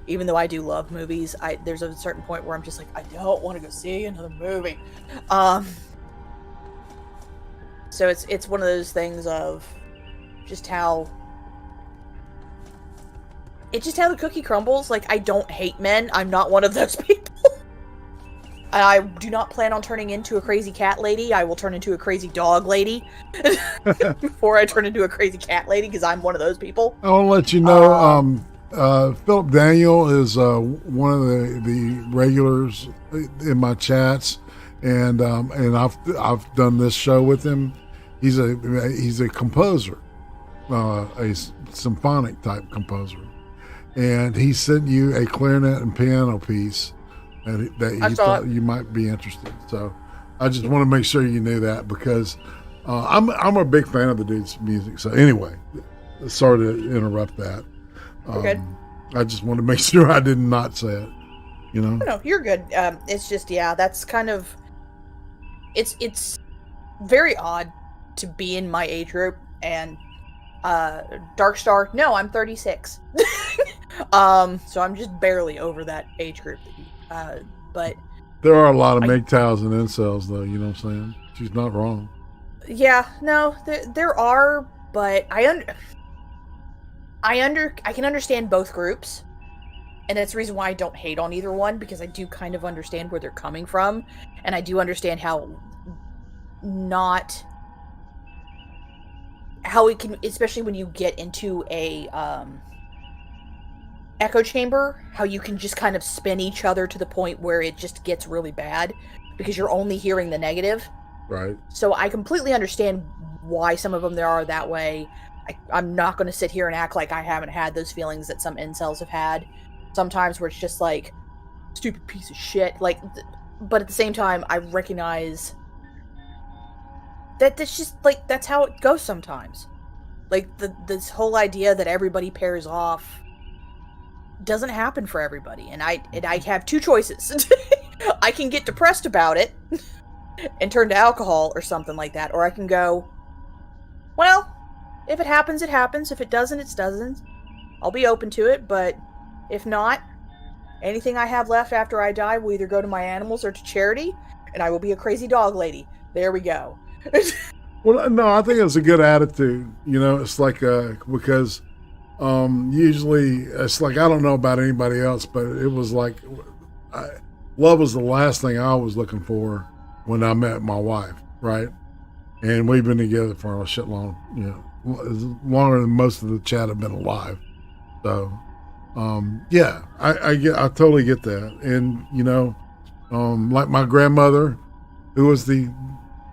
Even though I do love movies, there's a certain point where I'm just like, I don't want to go see another movie. So it's one of those things of just how the cookie crumbles. Like, I don't hate men. I'm not one of those people. I do not plan on turning into a crazy cat lady. I will turn into a crazy dog lady before I turn into a crazy cat lady, because I'm one of those people. I want to let you know, Philip Daniel is one of the regulars in my chats, and I've done this show with him. He's a composer, a symphonic type composer, and he sent you a clarinet and piano piece. And that he thought you might be interested. So I just want to make sure you knew that, because I'm a big fan of the dude's music. So anyway, sorry to interrupt that. You're good. I just want to make sure I did not say it. You know? No, you're good. It's just, yeah, that's kind of, it's very odd to be in my age group. And Dark Star, no, I'm 36. So I'm just barely over that age group. But there are a lot of MGTOWs and incels, though. You know what I'm saying? She's not wrong. Yeah, no, there are, but I can understand both groups, and that's the reason why I don't hate on either one, because I do kind of understand where they're coming from, and I do understand how it can, especially when you get into a echo chamber, how you can just kind of spin each other to the point where it just gets really bad because you're only hearing the negative. Right. So I completely understand why some of them there are that way. I'm not going to sit here and act like I haven't had those feelings that some incels have had sometimes, where it's just like, stupid piece of shit. Like, but at the same time, I recognize that that's just like, that's how it goes sometimes. Like, this whole idea that everybody pairs off doesn't happen for everybody, and I have two choices. I can get depressed about it and turn to alcohol or something like that, or I can go, well, if it happens, it happens. If it doesn't, it doesn't. I'll be open to it, but if not, anything I have left after I die will either go to my animals or to charity, and I will be a crazy dog lady. There we go. Well, no, I think it's a good attitude. You know, it's like because usually it's like, I don't know about anybody else, but it was like love was the last thing I was looking for when I met my wife, right? And we've been together for a shit long, longer than most of the chat have been alive. So yeah, I totally get that. And like my grandmother, who was the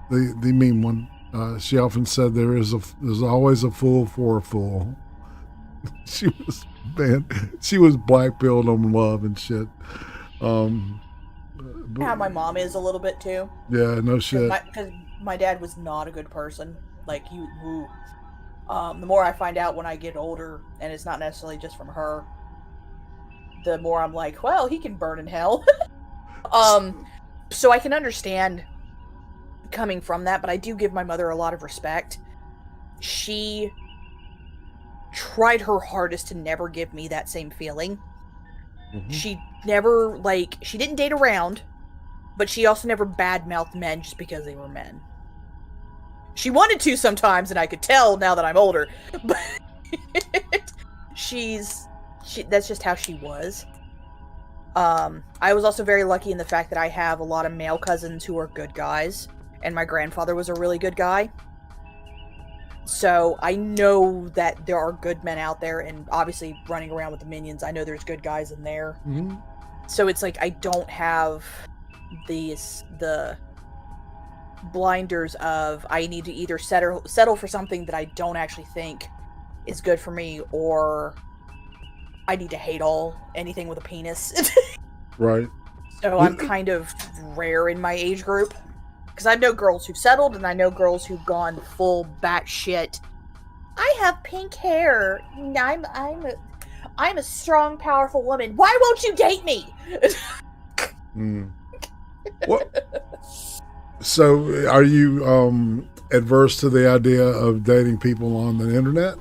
mean one, she often said there's always a fool for a fool. She was black-pilled on love and shit. Yeah, my mom is a little bit too. Yeah, no shit. Because my dad was not a good person. Like, the more I find out when I get older, and it's not necessarily just from her, the more I'm like, well, he can burn in hell. So I can understand coming from that, but I do give my mother a lot of respect. She tried her hardest to never give me that same feeling. Mm-hmm. She never, she didn't date around, but she also never badmouthed men just because they were men. She wanted to sometimes, and I could tell now that I'm older, but that's just how she was. I was also very lucky in the fact that I have a lot of male cousins who are good guys, and my grandfather was a really good guy. So I know that there are good men out there, and obviously running around with the minions, I know there's good guys in there. Mm-hmm. So it's like I don't have the blinders of I need to either settle for something that I don't actually think is good for me, or I need to hate anything with a penis. Right. So I'm kind of rare in my age group. Because I know girls who've settled, and I know girls who've gone full batshit I have pink hair. I'm a strong, powerful woman. Why won't you date me? What? So, are you adverse to the idea of dating people on the internet?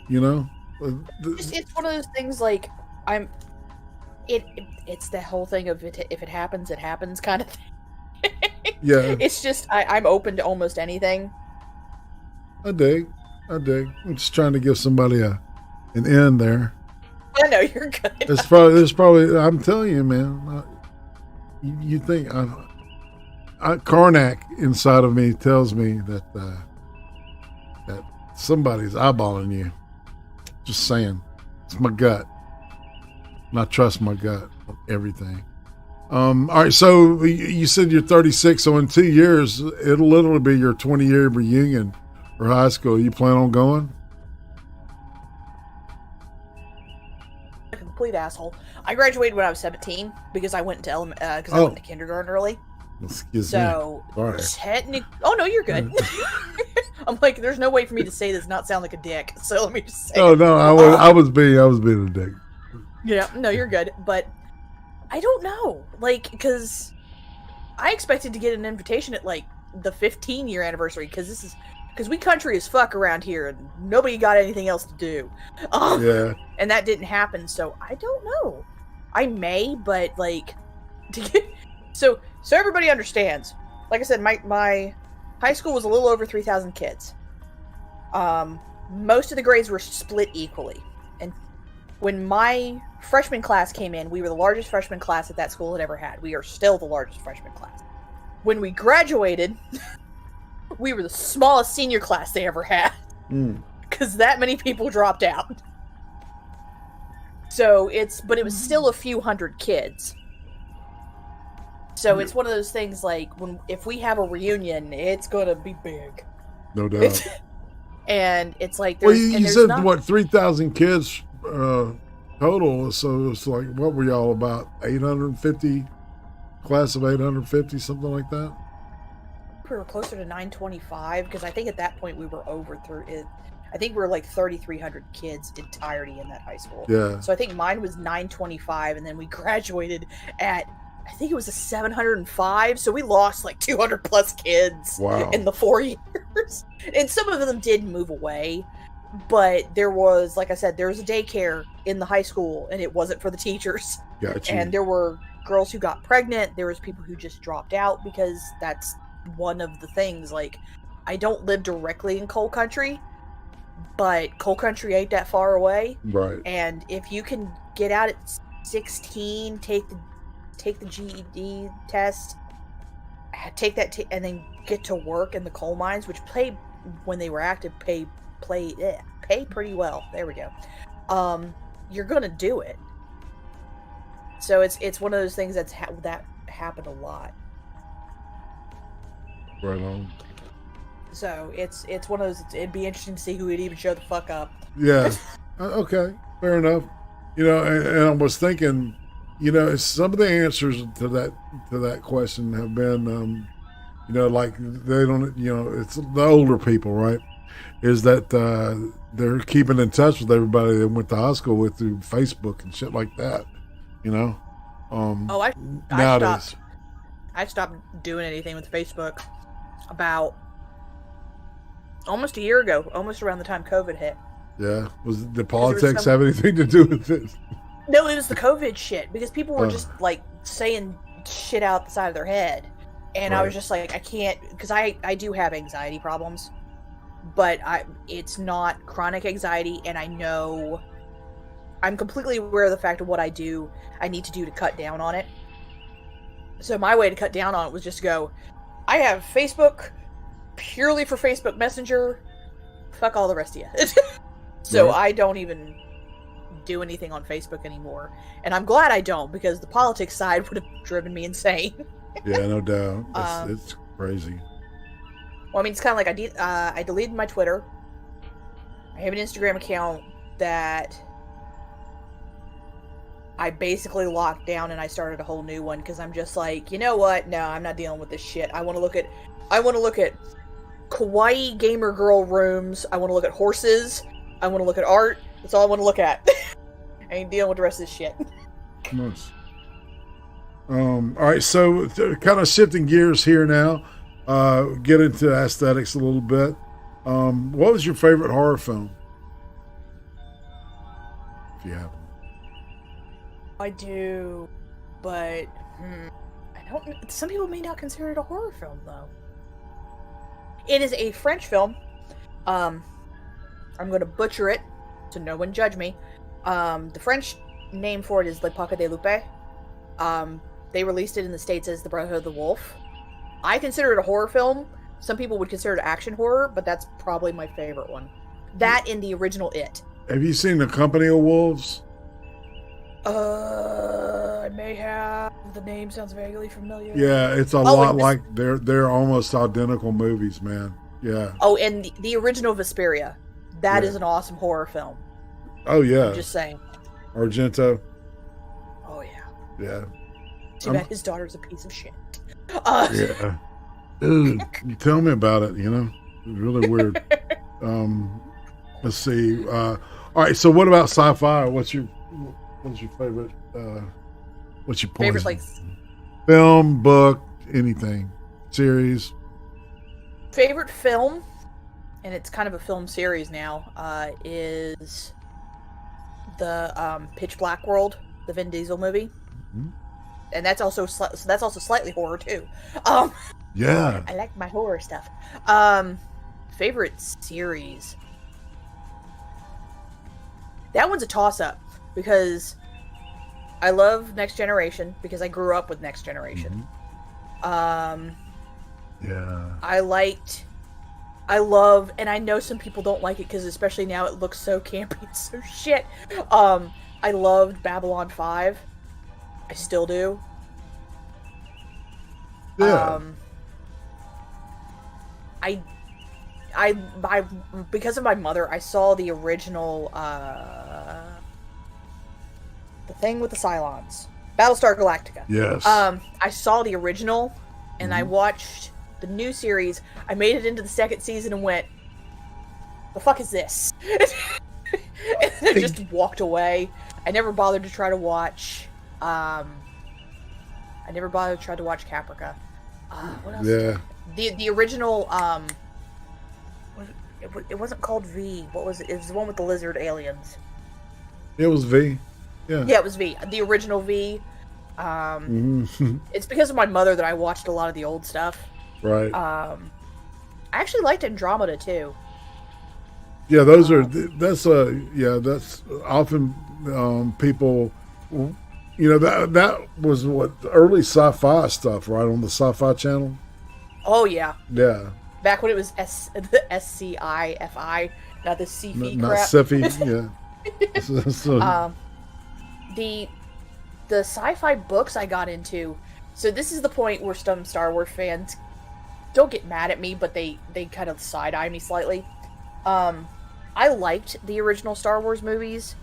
You know, It's one of those things. Like it's the whole thing of it. If it happens, it happens, kind of thing. Yeah. It's just I'm open to almost anything. I dig. I'm just trying to give somebody an end there. I know you're good. There's probably. I'm telling you, man. You think Karnak inside of me tells me that somebody's eyeballing you. Just saying, it's my gut, and I trust my gut on everything. All right, so you said you're 36, so in 2 years it'll literally be your 20-year reunion for high school. You plan on going? A complete asshole. I graduated when I was 17 because I went into I went to kindergarten early. Excuse so me. Sorry. Technically, oh no, you're good. I'm like, there's no way for me to say this, not sound like a dick. So let me just say. Oh no, I was being a dick. Yeah, no, you're good, but I don't know, like, because I expected to get an invitation at like the 15-year anniversary, because we country as fuck around here, and nobody got anything else to do. Yeah. And that didn't happen, so I don't know. I may, but like, so everybody understands. Like I said, my high school was a little over 3,000 kids. Most of the grades were split equally. And when my freshman class came in, we were the largest freshman class that that school had ever had. We are still the largest freshman class. When we graduated, we were the smallest senior class they ever had. Because that many people dropped out. So but it was still a few hundred kids. So it's one of those things like, if we have a reunion, it's gonna be big. No doubt. And it's like, well, you said what, 3,000 kids total? So it's like, what were y'all about? 850, class of 850, something like that. We were closer to 925 because I think at that point we were over through it. I think we were like 3,300 kids entirety in that high school. Yeah. So I think mine was 925, and then we graduated at, I think it was a 705, so we lost like 200 plus kids in the 4 years. And some of them did move away, but there was, like I said, there was a daycare in the high school, and it wasn't for the teachers. Gotcha. And there were girls who got pregnant. There was people who just dropped out, because that's one of the things. Like, I don't live directly in coal country, but coal country ain't that far away. Right. And if you can get out at 16, take the GED test, take that, and then get to work in the coal mines, which when they were active, pay pretty well. There we go. You're gonna do it. So it's one of those things that happened a lot. Right on. So it's one of those. It'd be interesting to see who would even show the fuck up. Yeah. Okay. Fair enough. You know, and I was thinking, you know, some of the answers to that question have been, you know, like they don't, you know, it's the older people, right? Is that they're keeping in touch with everybody they went to high school with through Facebook and shit like that, you know? I stopped doing anything with Facebook about almost a year ago, almost around the time COVID hit. Yeah. Was the politics have anything to do with it? No, it was the COVID shit, because people were just like saying shit out the side of their head. And I was just like, I can't, because I do have anxiety problems, but it's not chronic anxiety, and I know I'm completely aware of the fact of what I need to do to cut down on it. So my way to cut down on it was just to go, I have Facebook purely for Facebook Messenger. Fuck all the rest of you. So I don't even do anything on Facebook anymore. And I'm glad I don't, because the politics side would have driven me insane. Yeah, no doubt. It's crazy. Well, I mean, it's kind of like I deleted my Twitter. I have an Instagram account that I basically locked down, and I started a whole new one, because I'm just like, you know what? No, I'm not dealing with this shit. I want to look at kawaii gamer girl rooms. I want to look at horses. I want to look at art. That's all I want to look at. I ain't dealing with the rest of this shit. Nice. All right, so kind of shifting gears here now. Get into aesthetics a little bit. What was your favorite horror film? If you have one. I do, but I don't. Some people may not consider it a horror film, though. It is a French film. I'm going to butcher it, so no one judge me. The French name for it is Le Paca de Lupe. They released it in the States as The Brotherhood of the Wolf. I consider it a horror film. Some people would consider it action horror, but that's probably my favorite one. That and the original It. Have you seen The Company of Wolves? I may have. The name sounds vaguely familiar. Yeah, it's a lot like they're almost identical movies, man. Yeah. Oh, and the original Vesperia. That is an awesome horror film. Oh, yeah. I'm just saying. Argento. Oh, yeah. Yeah. Too bad his daughter's a piece of shit. Yeah. Dude, you tell me about it, you know? It's really weird. Let's see. All right, so what about sci-fi? What's your favorite what's your point? Favorite, like, film, book, anything. Series. favorite film, and it's kind of a film series now, is the Pitch Black World, the Vin Diesel movie. Mm-hmm. And that's also slightly horror too. Yeah. I like my horror stuff. Favorite series. That one's a toss-up and I love Next Generation because I grew up with Next Generation. Mm-hmm. Yeah. I love, and I know some people don't like it because especially now it looks so campy and so shit. I loved Babylon 5. I still do. Yeah. I because of my mother, I saw the original, the thing with the Cylons, Battlestar Galactica. Yes. I saw the original, and I watched the new series. I made it into the second season and went, "The fuck is this?" And I just walked away. I never bothered to try to watch. I never bothered to try to watch Caprica. What else? Yeah. The original. It wasn't called V. What was it? It was the one with the lizard aliens. It was V. Yeah. Yeah, it was V. The original V. It's because of my mother that I watched a lot of the old stuff. Right. I actually liked Andromeda too. Yeah, that's often people, that was what the early sci-fi stuff, right, on the Sci-Fi Channel. Oh yeah. Yeah. Back when it was the SCIFI, not the CFI crap. Not SCIFI, yeah. The sci-fi books I got into. So this is the point where some Star Wars fans don't get mad at me, but they kind of side-eye me slightly. I liked the original Star Wars movies,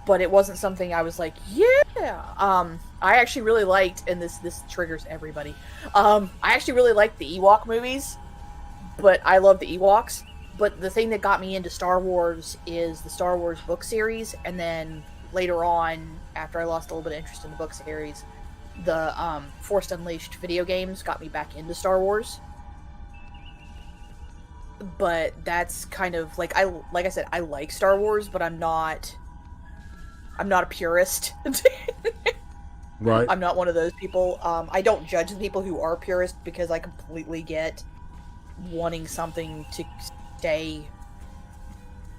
but it wasn't something I was like, yeah. I actually really liked, and this triggers everybody. I actually really liked the Ewok movies, but I love the Ewoks. But the thing that got me into Star Wars is the Star Wars book series, and then later on, after I lost a little bit of interest in the book series, the Force Unleashed video games got me back into Star Wars. But that's kind of like I said, I like Star Wars, but I'm not a purist. Right. I'm not one of those people. I don't judge the people who are purists because I completely get wanting something to stay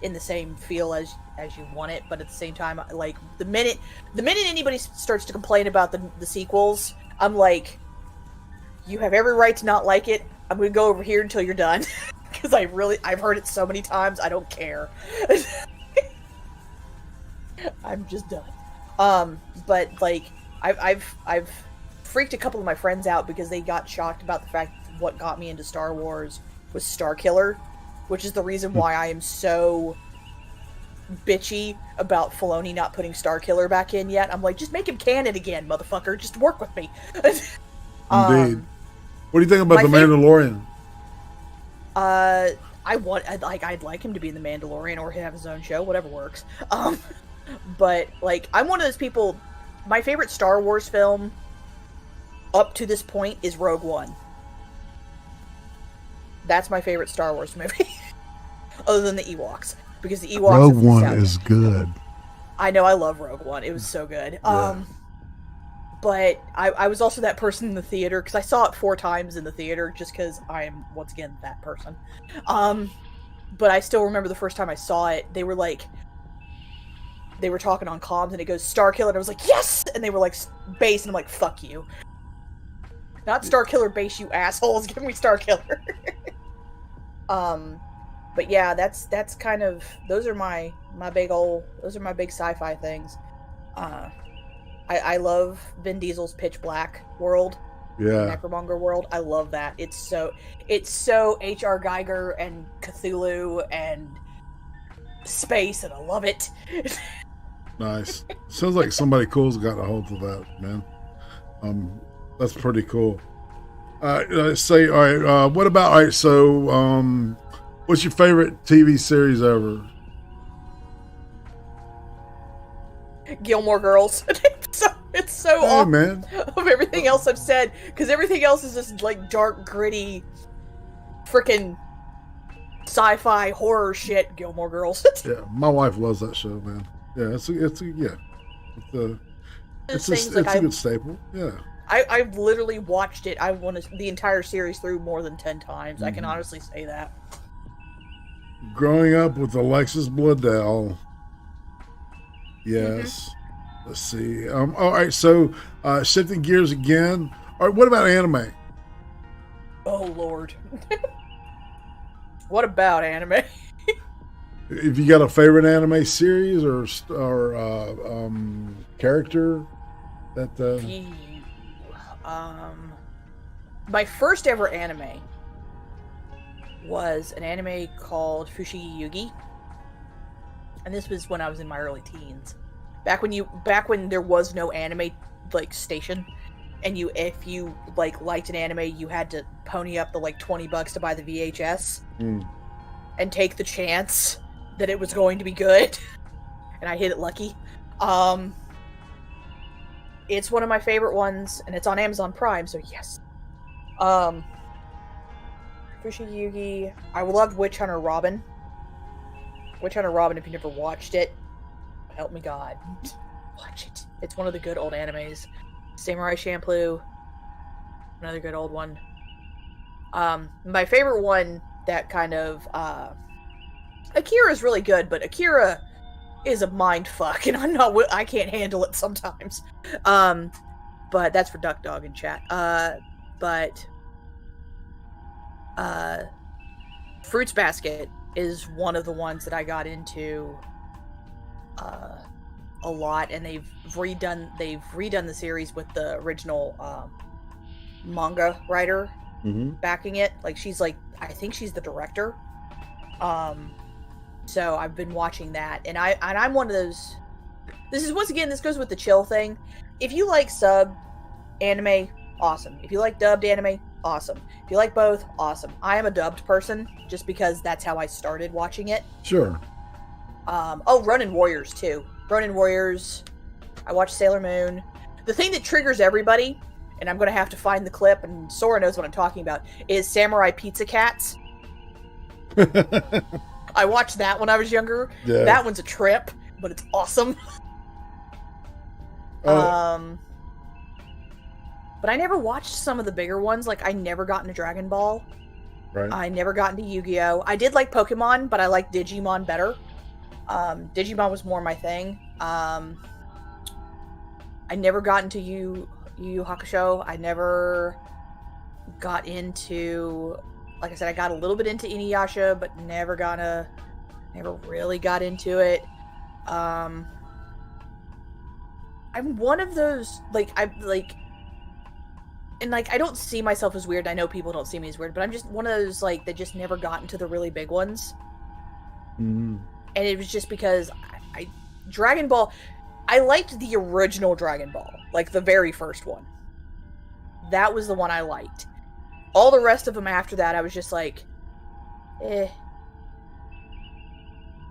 in the same feel as you want it, but at the same time, like the minute anybody starts to complain about the sequels, I'm like, you have every right to not like it. I'm gonna go over here until you're done. Because I've heard it so many times, I don't care. I'm just done. But like, I've freaked a couple of my friends out because they got shocked about the fact that what got me into Star Wars was Starkiller, which is the reason why I am so bitchy about Filoni not putting Starkiller back in yet. I'm like, just make him canon again, motherfucker. Just work with me. Indeed. What do you think about The Mandalorian? I'd like him to be in The Mandalorian or have his own show, whatever works. But like, I'm one of those people. My favorite Star Wars film up to this point is Rogue One. That's my favorite Star Wars movie, other than the Ewoks, because the Ewoks. Rogue One is good. I know, I love Rogue One. It was so good. Yeah. But I was also that person in the theater, because I saw it 4 times in the theater, just because I am, once again, that person. But I still remember the first time I saw it, they were talking on comms, and it goes, Starkiller, and I was like, yes! And they were like, base, and I'm like, fuck you. Not Starkiller base, you assholes, give me Starkiller. But yeah, that's kind of, those are my big sci-fi things. I love Vin Diesel's Pitch Black world. Yeah. Necromonger world. I love that. It's so H.R. Geiger and Cthulhu and space, and I love it. Nice. Sounds like somebody cool's got a hold of that, man. That's pretty cool. What about, all right, so, what's your favorite TV series ever? Gilmore Girls. It's so off man. of everything else I've said, because everything else is just like dark, gritty, freaking sci-fi horror shit. Gilmore Girls. Yeah, my wife loves that show, man. Yeah, it's a good staple. Yeah. I've literally watched it. The entire series through more than 10 times. I can honestly say that. Growing up with Alexis Bledel. Yes. Let's see. All right, so shifting gears again. All right, what about anime? Oh, Lord. What about anime? If you got a favorite anime series or character that my first ever anime was an anime called Fushigi Yugi, and this was when I was in my early teens. Back when there was no anime like station, and if you liked an anime, you had to pony up the $20 to buy the VHS and take the chance that it was going to be good. And I hit it lucky. It's one of my favorite ones, and it's on Amazon Prime, so yes. Fushigi Yugi. I loved Witch Hunter Robin. Witch Hunter Robin, if you never watched it, help me God. Watch it. It's one of the good old animes. Samurai Champloo. Another good old one. My favorite one that kind of... Akira is really good, but Akira is a mind fuck, and I can't handle it sometimes. But that's for Duck Dog in chat. Fruits Basket is one of the ones that I got into a lot, and they've redone the series with the original manga writer backing it. I think she's the director. So I've been watching that, and I'm one of those. This goes with the chill thing. If you like sub anime, awesome. If you like dubbed anime, awesome. If you like both, awesome. I am a dubbed person just because that's how I started watching it. Sure. Ronin Warriors too. Ronin Warriors. I watched Sailor Moon. The thing that triggers everybody, and I'm going to have to find the clip, and Sora knows what I'm talking about, is Samurai Pizza Cats. I watched that when I was younger. Yeah. That one's a trip, but it's awesome. But I never watched some of the bigger ones. I never got into Dragon Ball. Right. I never got into Yu-Gi-Oh! I did like Pokemon, but I liked Digimon better. Digimon was more my thing. I never got into Yu Yu Hakusho. I never got into... Like I said, I got a little bit into Inuyasha, but never really got into it. I'm one of those, I don't see myself as weird. I know people don't see me as weird, but I'm just one of those, that just never got into the really big ones. Mm. And it was just because Dragon Ball, I liked the original Dragon Ball, the very first one. That was the one I liked. All the rest of them after that, I was just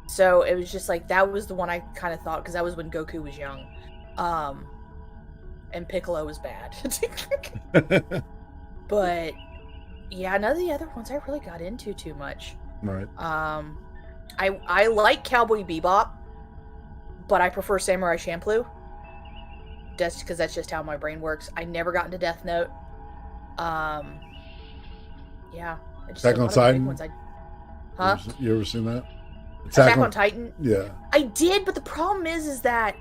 So it was just like, that was the one I kind of thought, because that was when Goku was young. And Piccolo was bad. But yeah, none of the other ones I really got into too much. Right. I like Cowboy Bebop, but I prefer Samurai Champloo. Just because that's just how my brain works. I never got into Death Note. Yeah. Attack on Titan? Huh? You ever seen that? Attack on Titan? Yeah. I did, but the problem is that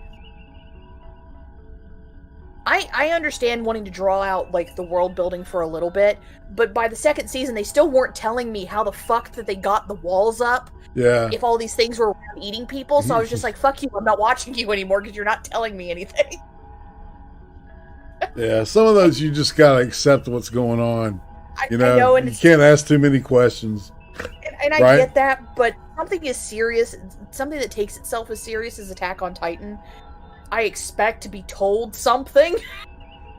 I understand wanting to draw out, like, the world building for a little bit, but by the second season, they still weren't telling me how the fuck that they got the walls up. Yeah. If all these things were around eating people, so I was just like, fuck you, I'm not watching you anymore because you're not telling me anything. Yeah, some of those you just gotta accept what's going on. You know, I know, and you can't ask too many questions. And I right? get that, but something is serious, something that takes itself as serious as Attack on Titan, I expect to be told something.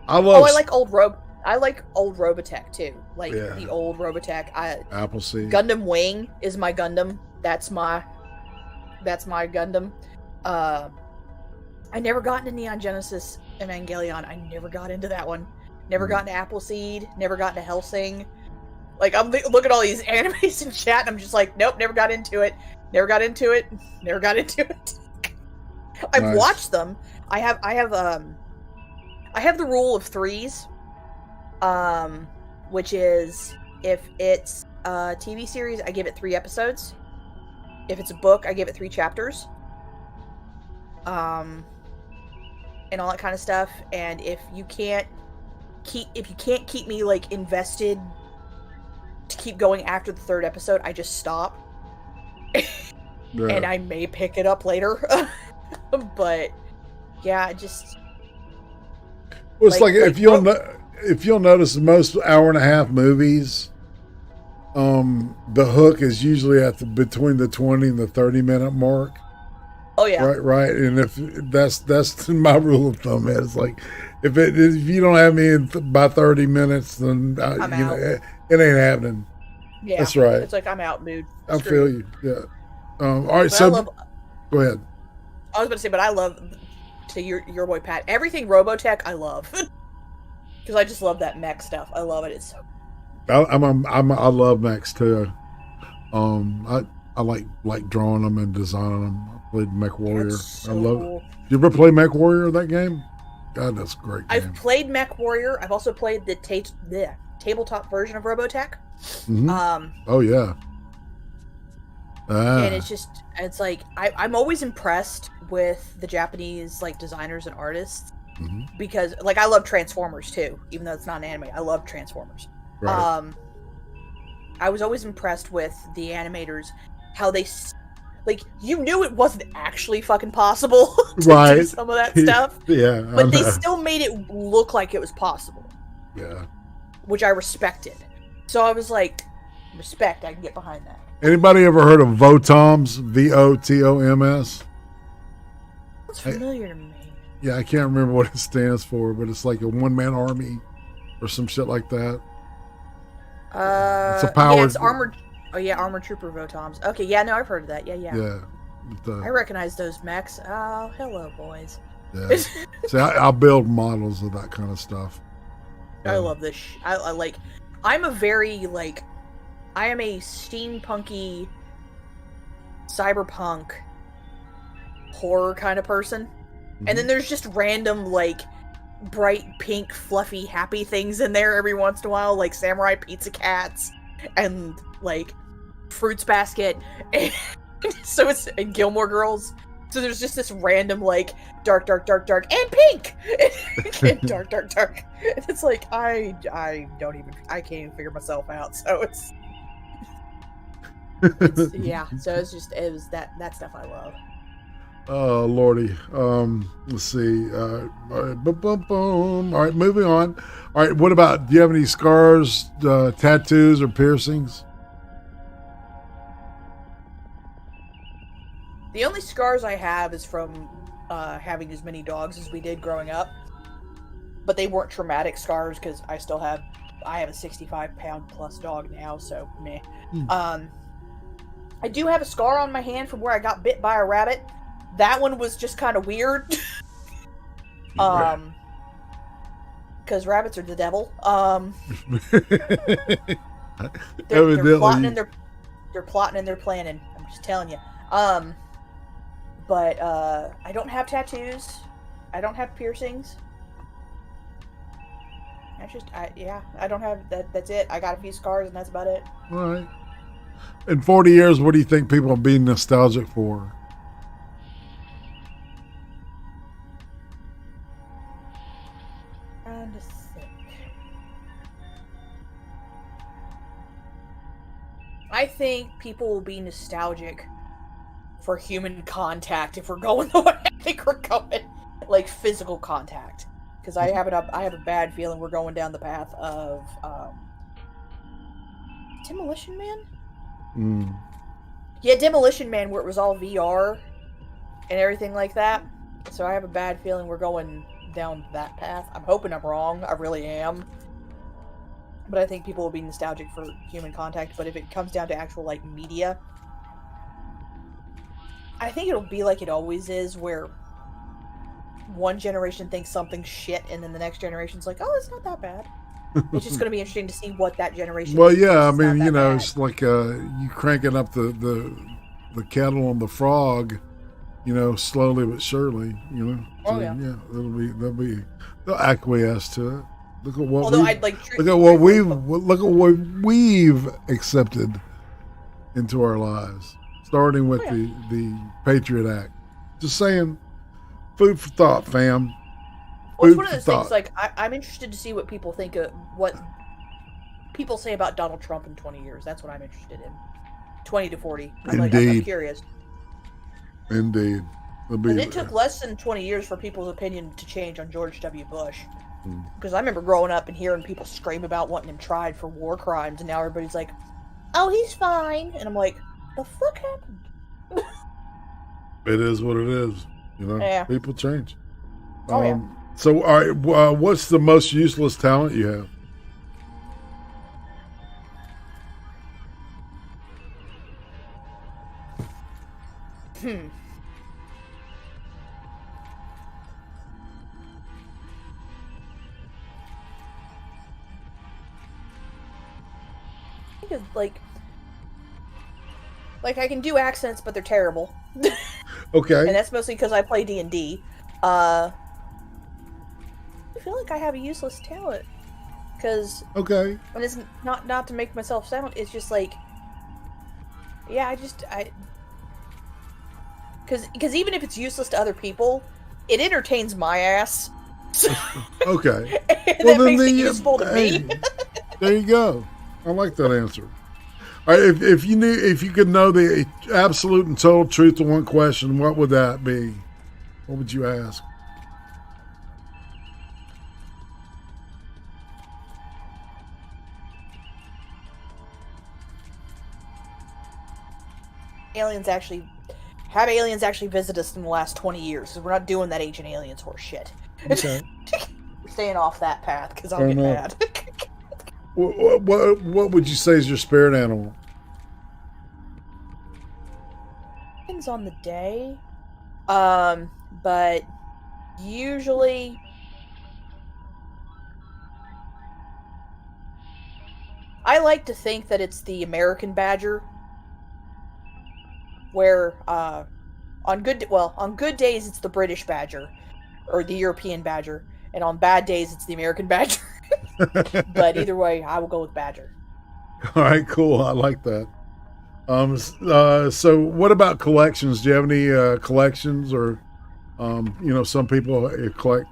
I like old Robotech too. Like the old Robotech. Appleseed. Gundam Wing is my Gundam. That's my Gundam. I never got into Neon Genesis Evangelion. I never got into that one. Never got into Appleseed. Never got into Hellsing. Like, I'm looking at all these animes in chat, and I'm just like, nope, never got into it. Never got into it. Never got into it. I've watched them. I have the rule of threes, which is if it's a TV series, I give it 3 episodes. If it's a book, I give it 3 chapters. And all that kind of stuff. And if you can't keep me like invested to keep going after the 3rd episode, I just stop. And I may pick it up later. But yeah, just well, it's like if you'll notice most hour-and-a-half movies, the hook is usually between the 20 and the 30-minute mark. Oh yeah, right. And if that's my rule of thumb, man. It's like if you don't have me by 30 minutes, then I'm out. It ain't happening. Yeah, that's right. It's like I'm out, dude. I feel you. Yeah. All right. So go ahead. I was about to say, but I love your boy Pat. Everything Robotech, I love because I just love that mech stuff. I love it. It's so. I love mechs too. I like drawing them and designing them. I played Mech Warrior. So I love cool. it. You ever play Mech Warrior, that game? God, that's a great game. I've played Mech Warrior. I've also played the tabletop version of Robotech. Mm-hmm. Oh yeah. And it's like I'm always impressed with the Japanese like designers and artists because like I love Transformers too, even though it's not an anime. I love Transformers. Right. I was always impressed with the animators, how they like you knew it wasn't actually fucking possible to do some of that stuff. Yeah, but they still made it look like it was possible. Yeah, which I respected. So I was like, respect. I can get behind that. Anybody ever heard of VOTOMS? VOTOMS? It's familiar to me. Yeah, I can't remember what it stands for, but it's like a one-man army or some shit like that. It's a power. Yeah, it's armored. Oh yeah, Armored Trooper VOTOMS. Okay, yeah, no, I've heard of that. Yeah. I recognize those mechs. Oh, hello, boys. Yeah. See, I'll build models of that kind of stuff. I love this. I like. I'm a very like. I am a steampunky, cyberpunk, horror kind of person. And then there's just random, like, bright pink, fluffy, happy things in there every once in a while, like Samurai Pizza Cats and, like, Fruits Basket. And so it's and Gilmore Girls. So there's just this random, like, dark, and pink! And dark. And it's like, I can't even figure myself out, so it's yeah, so it was that stuff I love. Oh lordy. Let's see. All right, moving on. All right, what about, do you have any scars, tattoos, or piercings? The only scars I have is from having as many dogs as we did growing up, but they weren't traumatic scars because I have a 65-pound plus dog now, so meh. I do have a scar on my hand from where I got bit by a rabbit. That one was just kind of weird. Because rabbits are the devil. They're plotting and they're plotting and they're planning. I'm just telling you. But I don't have tattoos. I don't have piercings. I don't have that. That's it. I got a few scars and that's about it. All right. In 40 years, what do you think people are being nostalgic for? Trying to think. I think people will be nostalgic for human contact if we're going the way I think we're going, like physical contact. Because I have a bad feeling we're going down the path of Demolition Man. Yeah, Demolition Man, where it was all VR and everything like that. So I have a bad feeling we're going down that path. I'm hoping I'm wrong. I really am. But I think people will be nostalgic for human contact. But if it comes down to actual like media, I think it'll be like it always is, where one generation thinks something's shit, and then the next generation's like, "Oh, it's not that bad." It's just going to be interesting to see what that generation. Well, yeah, I mean, you know, it's like you cranking up the kettle on the frog, you know, slowly but surely, you know. So, Oh yeah. They'll acquiesce to it. Look at what look at what we've accepted into our lives, starting with the Patriot Act. Just saying, food for thought, fam. Well, it's one of those things, like, I'm interested to see what people think of, what people say about Donald Trump in 20 years. That's what I'm interested in. 20 to 40. I'm curious. Indeed. And it took less than 20 years for people's opinion to change on George W. Bush. Because I remember growing up and hearing people scream about wanting him tried for war crimes, and now everybody's like, "Oh, he's fine." And I'm like, the fuck happened? It is what it is. You know, Yeah. people change. Oh, yeah. So, all right, what's the most useless talent you have? I think it's like I can do accents, but they're terrible. Okay. And that's mostly because I play D&D. I feel like I have a useless talent. Because... Okay. And it's not to make myself sound, it's just like... Yeah, Because even if it's useless to other people, it entertains my ass. Okay. And that makes it useful to me. There you go. I like that answer. All right, if you could know the absolute and total truth to one question, what would that be? What would you ask? Have aliens actually visit us in the last 20 years? Because we're not doing that Ancient Aliens horse shit. Okay. We're staying off that path because I'll get mad. What would you say is your spirit animal? Depends on the day. But usually I like to think that it's the American badger. Where on good days it's the British badger or the European badger, and on bad days it's the American badger. But either way, I will go with badger. All right, cool. I like that. So what about collections? Do you have any collections, or some people collect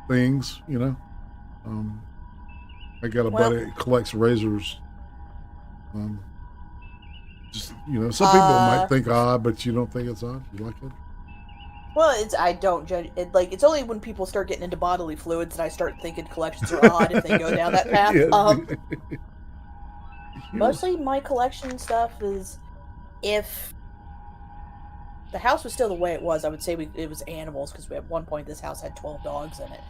things, I got a buddy that collects razors. Some people might think odd, but you don't think it's odd. You like it? Well, I don't judge it. Like, it's only when people start getting into bodily fluids that I start thinking collections are odd if they go down that path. Yeah. Mostly my collection stuff is, if the house was still the way it was, I would say it was animals, because at one point this house had 12 dogs in it.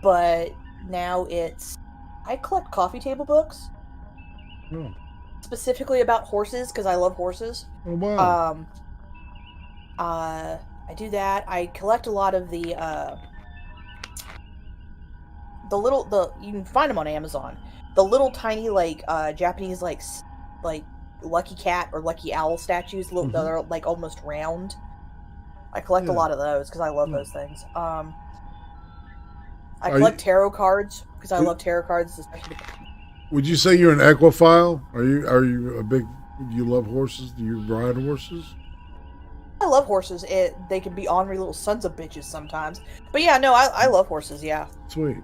But now I collect coffee table books. Oh. specifically about horses because I love horses. Oh, wow. I do that. I collect a lot of the you can find them on Amazon. The little tiny like Japanese like lucky cat or lucky owl statues. That are like almost round. I collect a lot of those because I love those things. I collect tarot cards because I love tarot cards, especially. Would you say you're an equophile? Are you a big? Do you love horses? Do you ride horses? I love horses. They can be ornery little sons of bitches sometimes. But yeah, no, I love horses. Yeah. Sweet.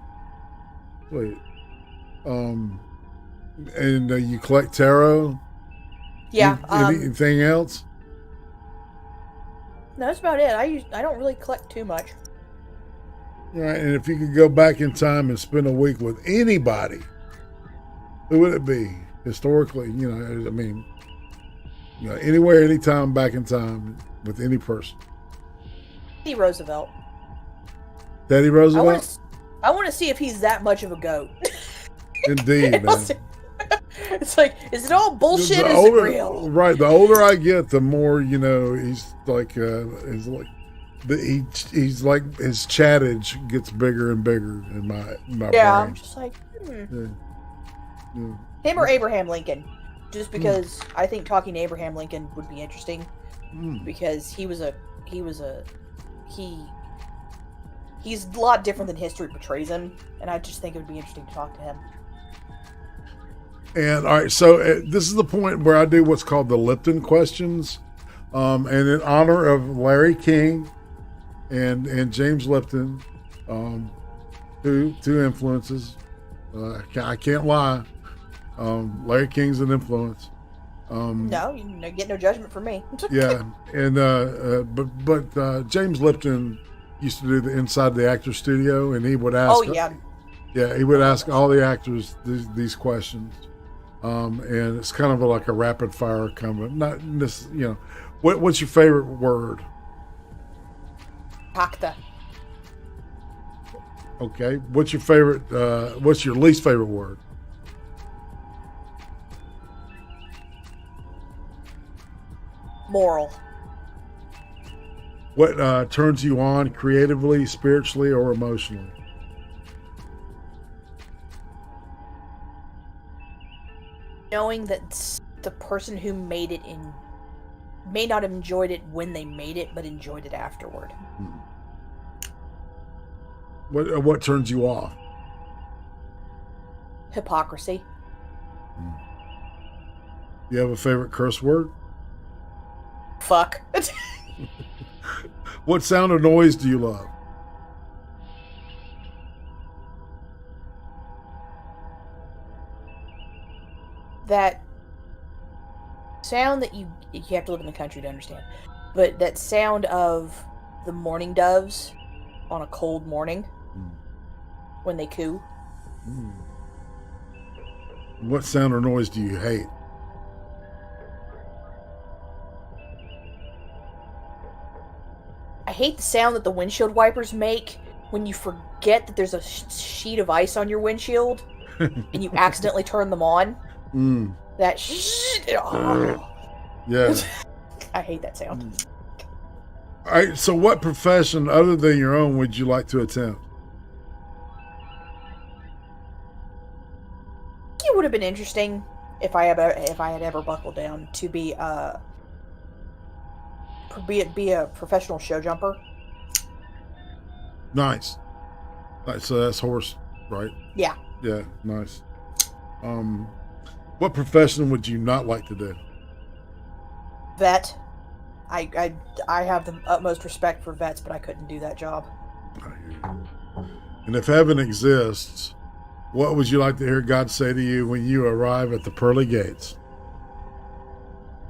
And you collect tarot? Yeah. Anything else? No, that's about it. I don't really collect too much. All right, and if you could go back in time and spend a week with anybody, who would it be? Historically, anywhere, anytime, back in time with any person. Teddy Roosevelt. Teddy Roosevelt? I want to see if he's that much of a goat. Indeed, man. It's like, is it all bullshit? Is it real? Right. The older I get, the more he's like he's like his chattage gets bigger and bigger in my brain. I'm just like, him or Abraham Lincoln, just because I think talking to Abraham Lincoln would be interesting, because he's a lot different than history portrays him, and I just think it would be interesting to talk to him. And all right, so this is the point where I do what's called the Lipton questions, and in honor of Larry King and James Lipton, two influences. I can't lie. Larry King's an influence. No, you get no judgment from me. Yeah, and but James Lipton used to do the Inside the Actor Studio, and he would ask. Oh yeah. Yeah, he would ask all the actors these questions, and it's kind of like a rapid fire comment. Not this, what's your favorite word? Hakta. Okay, what's your favorite? What's your least favorite word? Moral. What turns you on creatively, spiritually, or emotionally? Knowing that the person who made it may not have enjoyed it when they made it, but enjoyed it afterward. What turns you off? Hypocrisy. You have a favorite curse word? Fuck. What sound or noise do you love? That sound that you have to live in the country to understand, but that sound of the mourning doves on a cold morning when they coo. What sound or noise do you hate? I hate the sound that the windshield wipers make when you forget that there's a sheet of ice on your windshield and you accidentally turn them on. That Yeah. I hate that sound. All right, so what profession other than your own would you like to attempt? It would have been interesting if I had ever buckled down to be a professional show jumper. Nice. So that's horse, right? Yeah. Yeah, nice. What profession would you not like to do? Vet. I have the utmost respect for vets, but I couldn't do that job. And if heaven exists, what would you like to hear God say to you when you arrive at the pearly gates?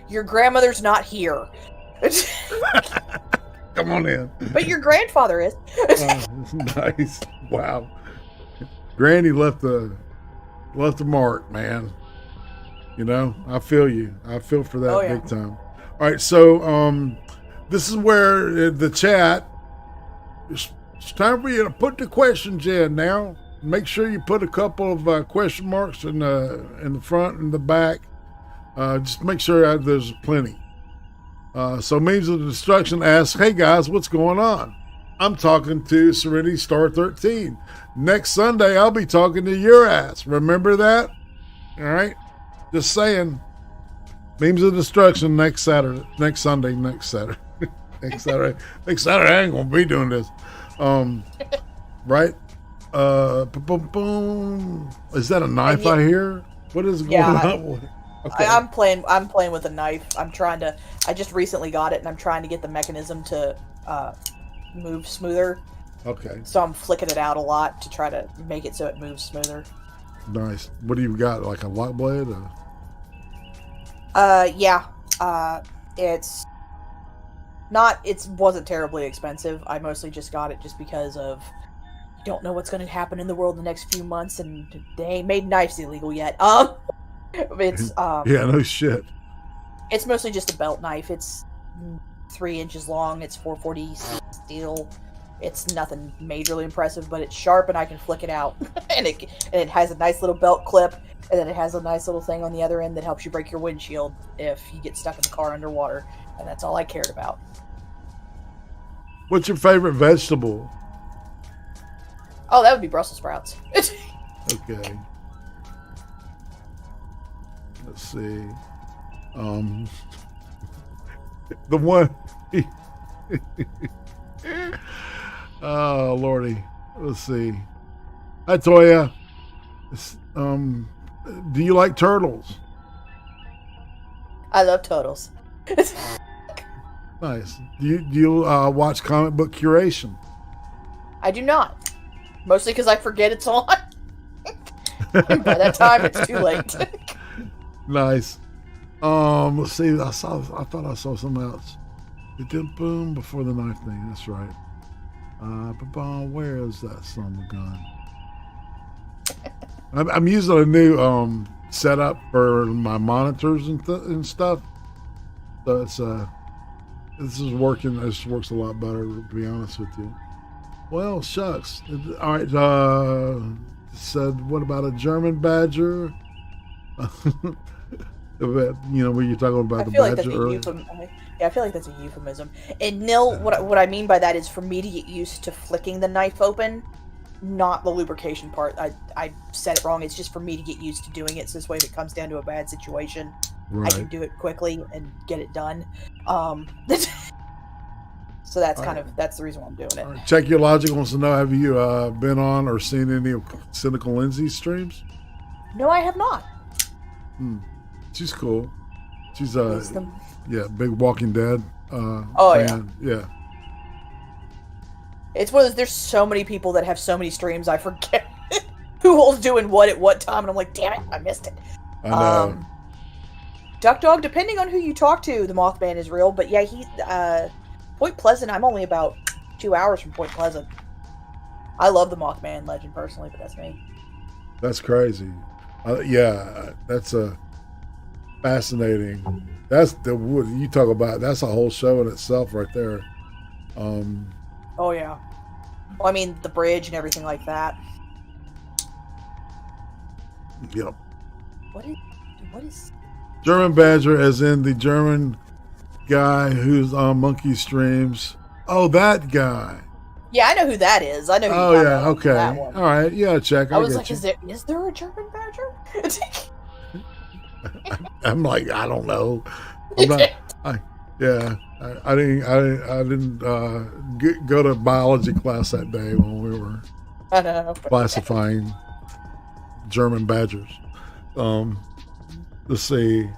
Your grandmother's not here. Come on in. But your grandfather is. Nice. Wow. Granny left a mark, man. I feel you. I feel for that big time. All right, so this is where the chat. It's time for you to put the questions in now. Make sure you put a couple of question marks in the front and the back, Just make sure there's plenty. So Memes of Destruction asks, hey guys, what's going on? I'm talking to Serenity Star 13. Next Sunday, I'll be talking to your ass. Remember that? All right? Just saying. Memes of Destruction next Sunday. Next Saturday, next Saturday, I ain't going to be doing this. Right? Boom, boom. Is that a knife I hear? What is going on? Okay. I'm playing with a knife. I just recently got it, and I'm trying to get the mechanism to move smoother. Okay. So I'm flicking it out a lot to try to make it so it moves smoother. Nice. What do you got? Like a lock blade? Yeah. It wasn't terribly expensive. I mostly just got it just because of you don't know what's going to happen in the world in the next few months, and they ain't made knives illegal yet. It's yeah, no shit. It's mostly just a belt knife. It's 3 inches long. It's 440 steel. It's nothing majorly impressive, but it's sharp and I can flick it out. and it has a nice little belt clip, and then it has a nice little thing on the other end that helps you break your windshield if you get stuck in the car underwater. And that's all I cared about. What's your favorite vegetable? Oh, that would be Brussels sprouts. Okay. Let's see. The one. Oh Lordy. Let's see. Hi Toya. Do you like turtles? I love turtles. Nice. Do you watch comic book curation? I do not. Mostly because I forget it's on. And by that time, it's too late. Nice. Let's see. I thought I saw something else. It did boom before the knife thing. That's right. Where is that son of a gun? I'm using a new setup for my monitors and stuff. So this is working. This works a lot better, to be honest with you. Well, shucks. All right. Said, what about a German badger? Were you talking about the badger earlier? Yeah, I feel like that's a euphemism. And Nil, what I mean by that is for me to get used to flicking the knife open, not the lubrication part. I said it wrong. It's just for me to get used to doing it. So this way, if it comes down to a bad situation, right, I can do it quickly and get it done. So that's that's the reason why I'm doing it. Right. Check Your Logic wants to know, have you been on or seen any of Cynical Lindsay's streams? No, I have not. She's cool. She's big Walking Dead fan. Yeah. It's one of those, there's so many people that have so many streams, I forget who all's doing what at what time, and I'm like, damn it, I missed it. I know. Duck Dog, depending on who you talk to, the Mothman is real, but yeah, he Point Pleasant, I'm only about 2 hours from Point Pleasant. I love the Mothman legend personally, but that's me. That's crazy. Yeah, that's a fascinating. That's the wood you talk about. That's a whole show in itself, right there. Oh yeah. Well, I mean the bridge and everything like that. Yep. What is German Badger, as in the German guy who's on Monkey Streams? Oh, that guy. Yeah, I know who that is. I know. Oh yeah, okay. All right, yeah, check. I was like, is there a German Badger? I'm like, I don't know. I'm not, I didn't go to biology class that day when we were classifying German badgers. Let's see.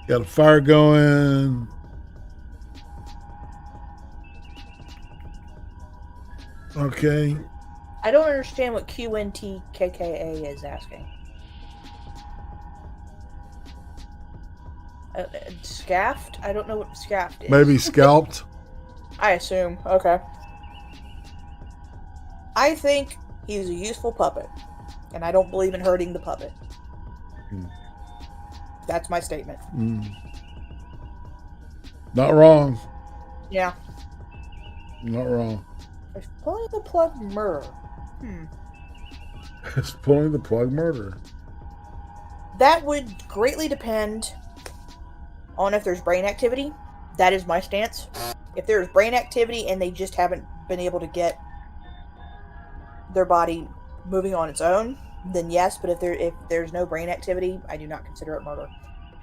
Got a fire going. Okay. I don't understand what QNTKKA is asking. Scaffed? I don't know what scaffed is. Maybe scalped? I assume. Okay. I think he's a useful puppet, and I don't believe in hurting the puppet. That's my statement. Not wrong. Yeah. Not wrong. It's pulling the plug murder. It's pulling the plug murder. That would greatly depend on if there's brain activity. That is my stance. If there's brain activity and they just haven't been able to get their body moving on its own, then yes. But if there's no brain activity, I do not consider it murder.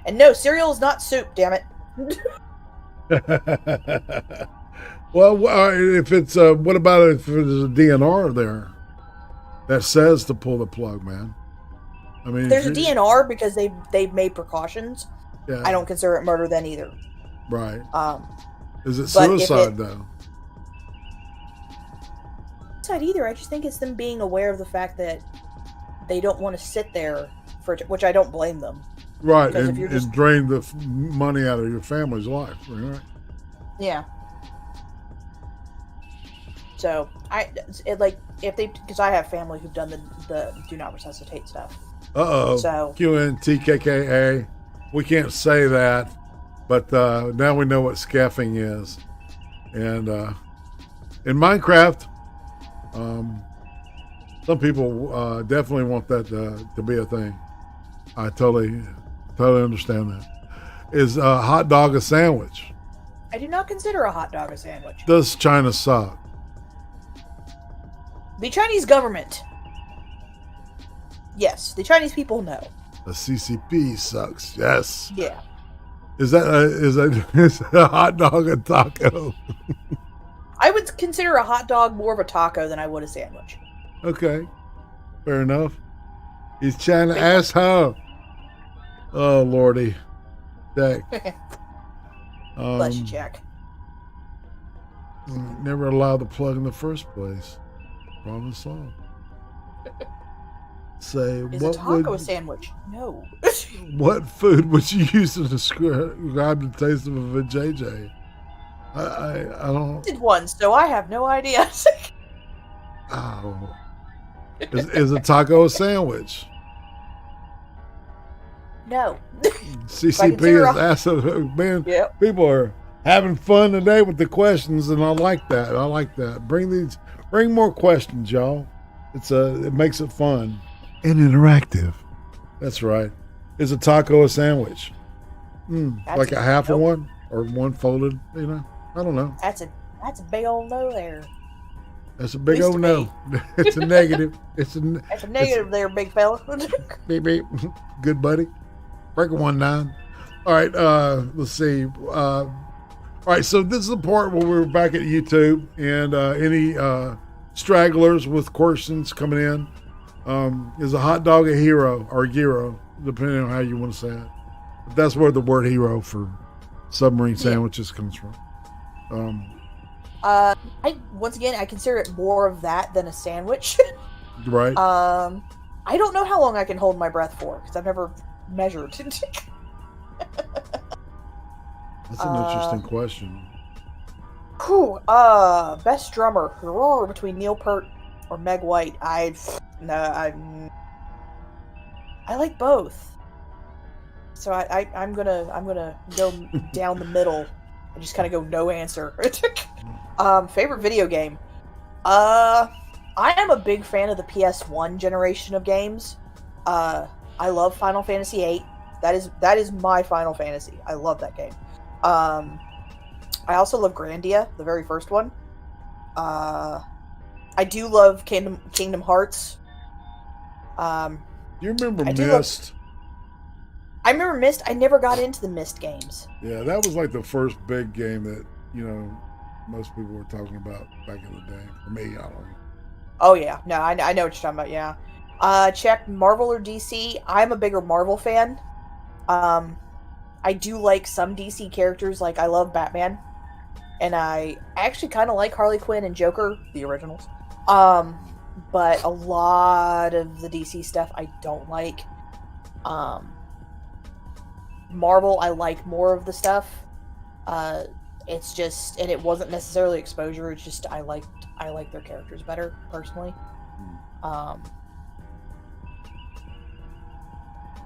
And no, cereal is not soup. Damn it. Well, if it's what about if there's a DNR there that says to pull the plug, man? I mean, there's a DNR because they've made precautions. Yeah. I don't consider it murder then either. Right. Is it but suicide though? Suicide either. I just think it's them being aware of the fact that they don't want to sit there for, which I don't blame them. Right, and drain the money out of your family's life, right? Yeah. So because I have family who've done the do not resuscitate stuff. So QNTKKA, we can't say that, but now we know what scaffing is, and in Minecraft, some people definitely want that to be a thing. I totally understand that. Is a hot dog a sandwich? I do not consider a hot dog a sandwich. Does China suck? The Chinese government. Yes, the Chinese people know. The CCP sucks. Yes. Yeah. Is a hot dog a taco? I would consider a hot dog more of a taco than I would a sandwich. Okay, fair enough. He's China asshole. Oh lordy, Jack. Bless you, Jack. Never allowed the plug in the first place. Problem solved. Say, is a taco a sandwich? No. What food would you use to describe the taste of a vajayjay? I don't. I did one, so I have no idea. Oh. Is a taco a sandwich? No. CCP is asking, man. Yep. People are having fun today with the questions, and I like that. Bring more questions, y'all. It makes it fun and interactive. That's right. Is a taco a sandwich? Like a half of one or one folded? You know, I don't know. That's a big old no there. That's a big old no. It's a negative. That's a negative there, big fella. Beep beep. Good buddy. Break a 1-9. All right. Let's see. All right. So this is the part where we're back at YouTube, and any stragglers with questions coming in. Is a hot dog a hero or a gyro, depending on how you want to say it? But that's where the word hero for submarine sandwiches comes from. Once again, I consider it more of that than a sandwich. Right. I don't know how long I can hold my breath for because I've never measured. That's an interesting question. Best drummer between Neil Peart or Meg White. I like both. So I'm gonna go down the middle and just kind of go no answer. Favorite video game. I am a big fan of the PS1 generation of games. I love Final Fantasy VIII. That is my Final Fantasy. I love that game. I also love Grandia, the very first one. I do love Kingdom Hearts. You remember Myst? I remember Myst. I never got into the Myst games. Yeah, that was like the first big game that, most people were talking about back in the day. For me, I don't know. Oh, yeah. No, I know what you're talking about, yeah. Check Marvel or DC. I'm a bigger Marvel fan. I do like some DC characters. Like, I love Batman. And I actually kind of like Harley Quinn and Joker, the originals. But a lot of the DC stuff I don't like. Marvel, I like more of the stuff. It's just, and it wasn't necessarily exposure. It's just I like their characters better personally.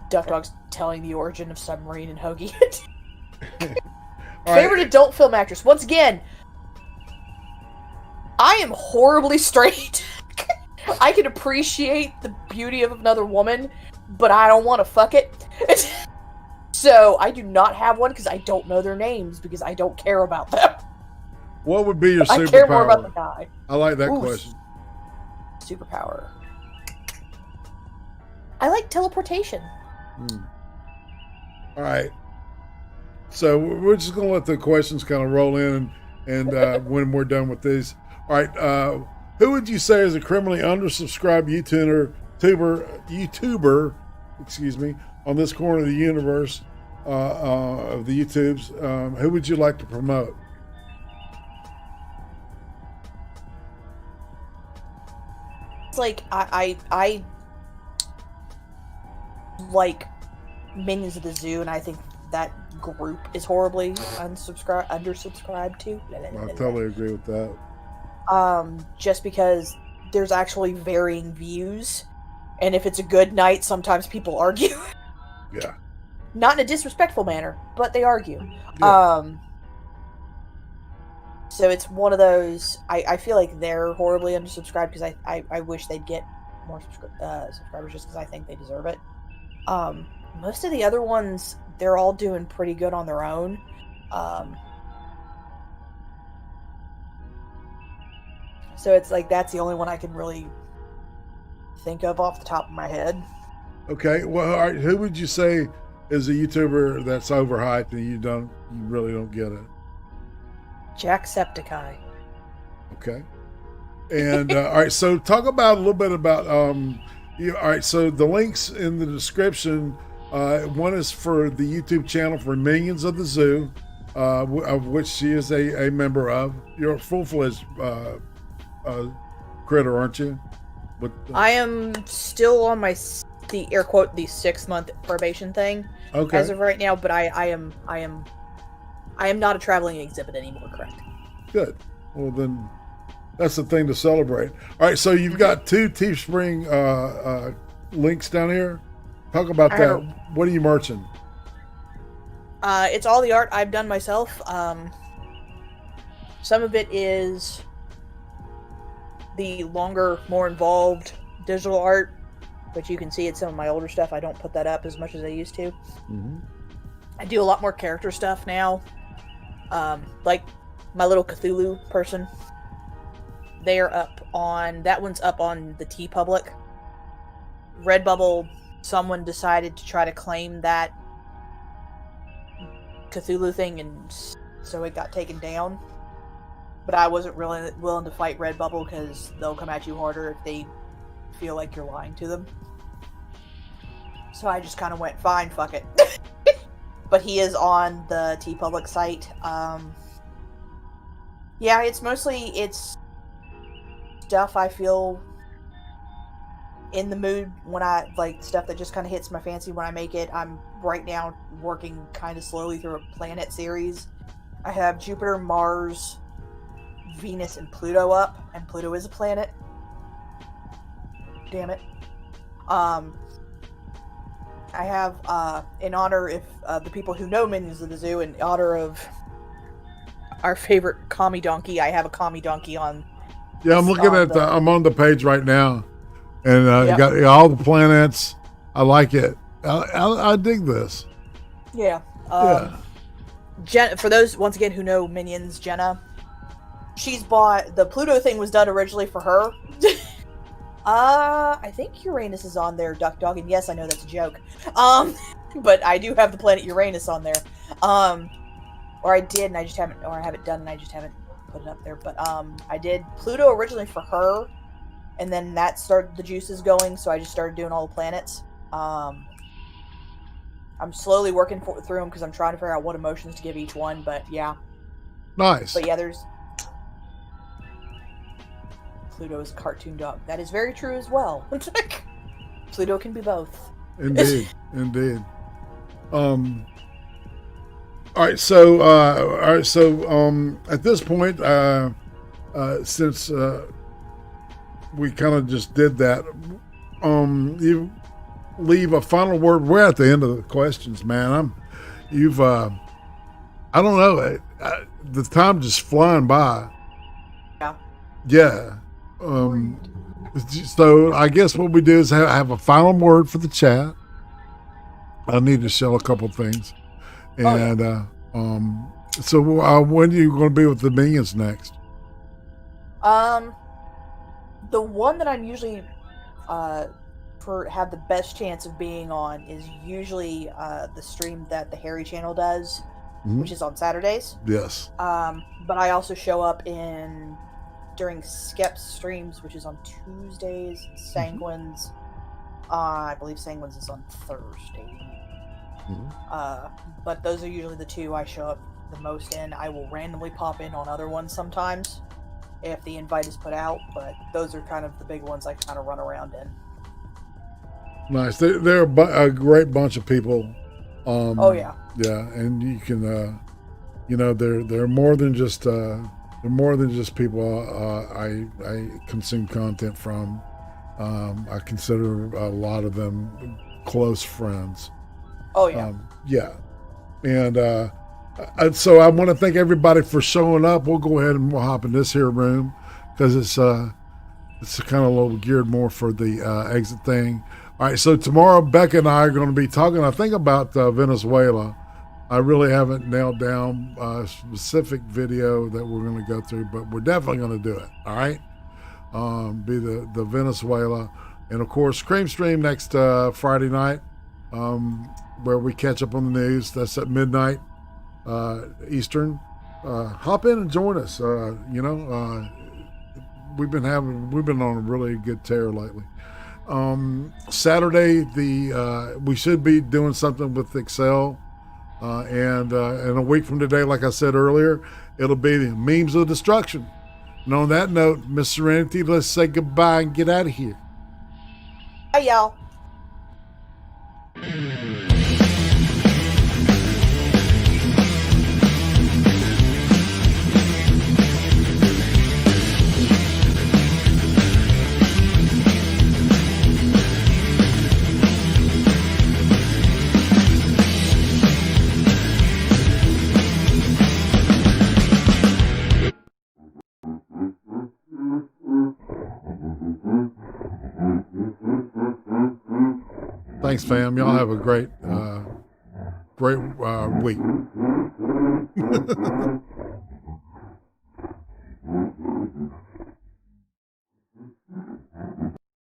Duck Dog's telling the origin of Submarine and Hoagie. Favorite adult film actress. Once again, I am horribly straight. I can appreciate the beauty of another woman, but I don't want to fuck it. So I do not have one because I don't know their names because I don't care about them. What would be your superpower? I care more about the guy. I like that question. Superpower. I like teleportation. All right. So we're just going to let the questions kind of roll in, and when we're done with these. All right. Who would you say is a criminally undersubscribed YouTuber, excuse me, on this corner of the universe of the YouTubes? Who would you like to promote? It's like I like Minions of the Zoo, and I think that group is horribly undersubscribed to. I totally agree with that. Just because there's actually varying views, and if it's a good night, sometimes people argue. Yeah. Not in a disrespectful manner, but they argue. Yeah. So it's one of those. I feel like they're horribly undersubscribed because I wish they'd get more subscribers just because I think they deserve it. Most of the other ones, they're all doing pretty good on their own. So it's like that's the only one I can really think of off the top of my head. Okay. Well, all right. Who would you say is a YouTuber that's overhyped and you really don't get it? Jacksepticeye. Okay. And all right, so talk about a little bit about all right, so the links in the description, one is for the YouTube channel for Minions of the Zoo, of which she is a member of. You're a full-fledged critter, aren't you? But I am still on the air quote the 6-month probation thing as of right now, but I am not a traveling exhibit anymore, correct? Good. Well, then that's the thing to celebrate. All right, so you've got 2 Teespring links down here. Talk about that. What are you merching? It's all the art I've done myself. Some of it is the longer, more involved digital art, which you can see in some of my older stuff. I don't put that up as much as I used to. Mm-hmm. I do a lot more character stuff now. Like my little Cthulhu person. They're up on, that one's up on the TeePublic. Redbubble, someone decided to try to claim that Cthulhu thing, and so it got taken down. But I wasn't really willing to fight Redbubble because they'll come at you harder if they feel like you're lying to them. So I just kind of went, fine, fuck it. But he is on the TeePublic site. Yeah, it's stuff I feel in the mood when I like stuff that just kind of hits my fancy when I make it. I'm right now working kind of slowly through a planet series. I have Jupiter, Mars, Venus, and Pluto up, and Pluto is a planet. Damn it. I have in honor of the people who know Minions of the Zoo, in honor of our favorite Kami Donkey, I have a Kami Donkey on. Yeah, I'm looking at I'm on the page right now, and you got all the planets. I like it. I dig this. Yeah. For those once again who know Minions, Jenna, she's bought the Pluto thing was done originally for her. I think Uranus is on there, Duck Dog, and yes, I know that's a joke. But I do have the planet Uranus on there. Or I did, and I just haven't, or I have it done, and I just haven't put it up there. But I did Pluto originally for her, and then that started the juices going, so I just started doing all the planets. I'm slowly working through them because I'm trying to figure out what emotions to give each one. But yeah, nice. But yeah, there's Pluto is a cartoon dog. That is very true as well. Pluto can be both. Indeed, indeed. All right, so at this point, since we kind of just did that, you leave a final word. We're at the end of the questions, man. I don't know, the time just flying by. Yeah. So I guess what we do is have a final word for the chat. I need to sell a couple things. And so when are you going to be with the Minions next? The one that I'm usually have the best chance of being on is usually the stream that the Harry channel does, which is on Saturdays. Yes. But I also show up during Skep's streams, which is on Tuesdays. Sanguine's, I believe Sanguine's is on Thursday. But those are usually the two I show up the most in. I will randomly pop in on other ones sometimes if the invite is put out, but those are kind of the big ones I kind of run around in. Nice. They're a great bunch of people. Yeah, and you can, they're more than just people I consume content from. I consider a lot of them close friends. And so I want to thank everybody for showing up. We'll go ahead and we'll hop in this here room because it's kind of a little geared more for the exit thing. All right, so tomorrow Becca and I are going to be talking, I think, about Venezuela. I really haven't nailed down a specific video that we're going to go through, but we're definitely going to do it. All right, be the Venezuela, and of course Creem stream next Friday night, where we catch up on the news. That's at midnight Eastern. Hop in and join us. We've been on a really good tear lately. Saturday, we should be doing something with Excel, and in a week from today, like I said earlier, it'll be the memes of destruction. And on that note, Miss Serenity, let's say goodbye and get out of here. Bye, y'all. Thanks, fam. Y'all have a great week.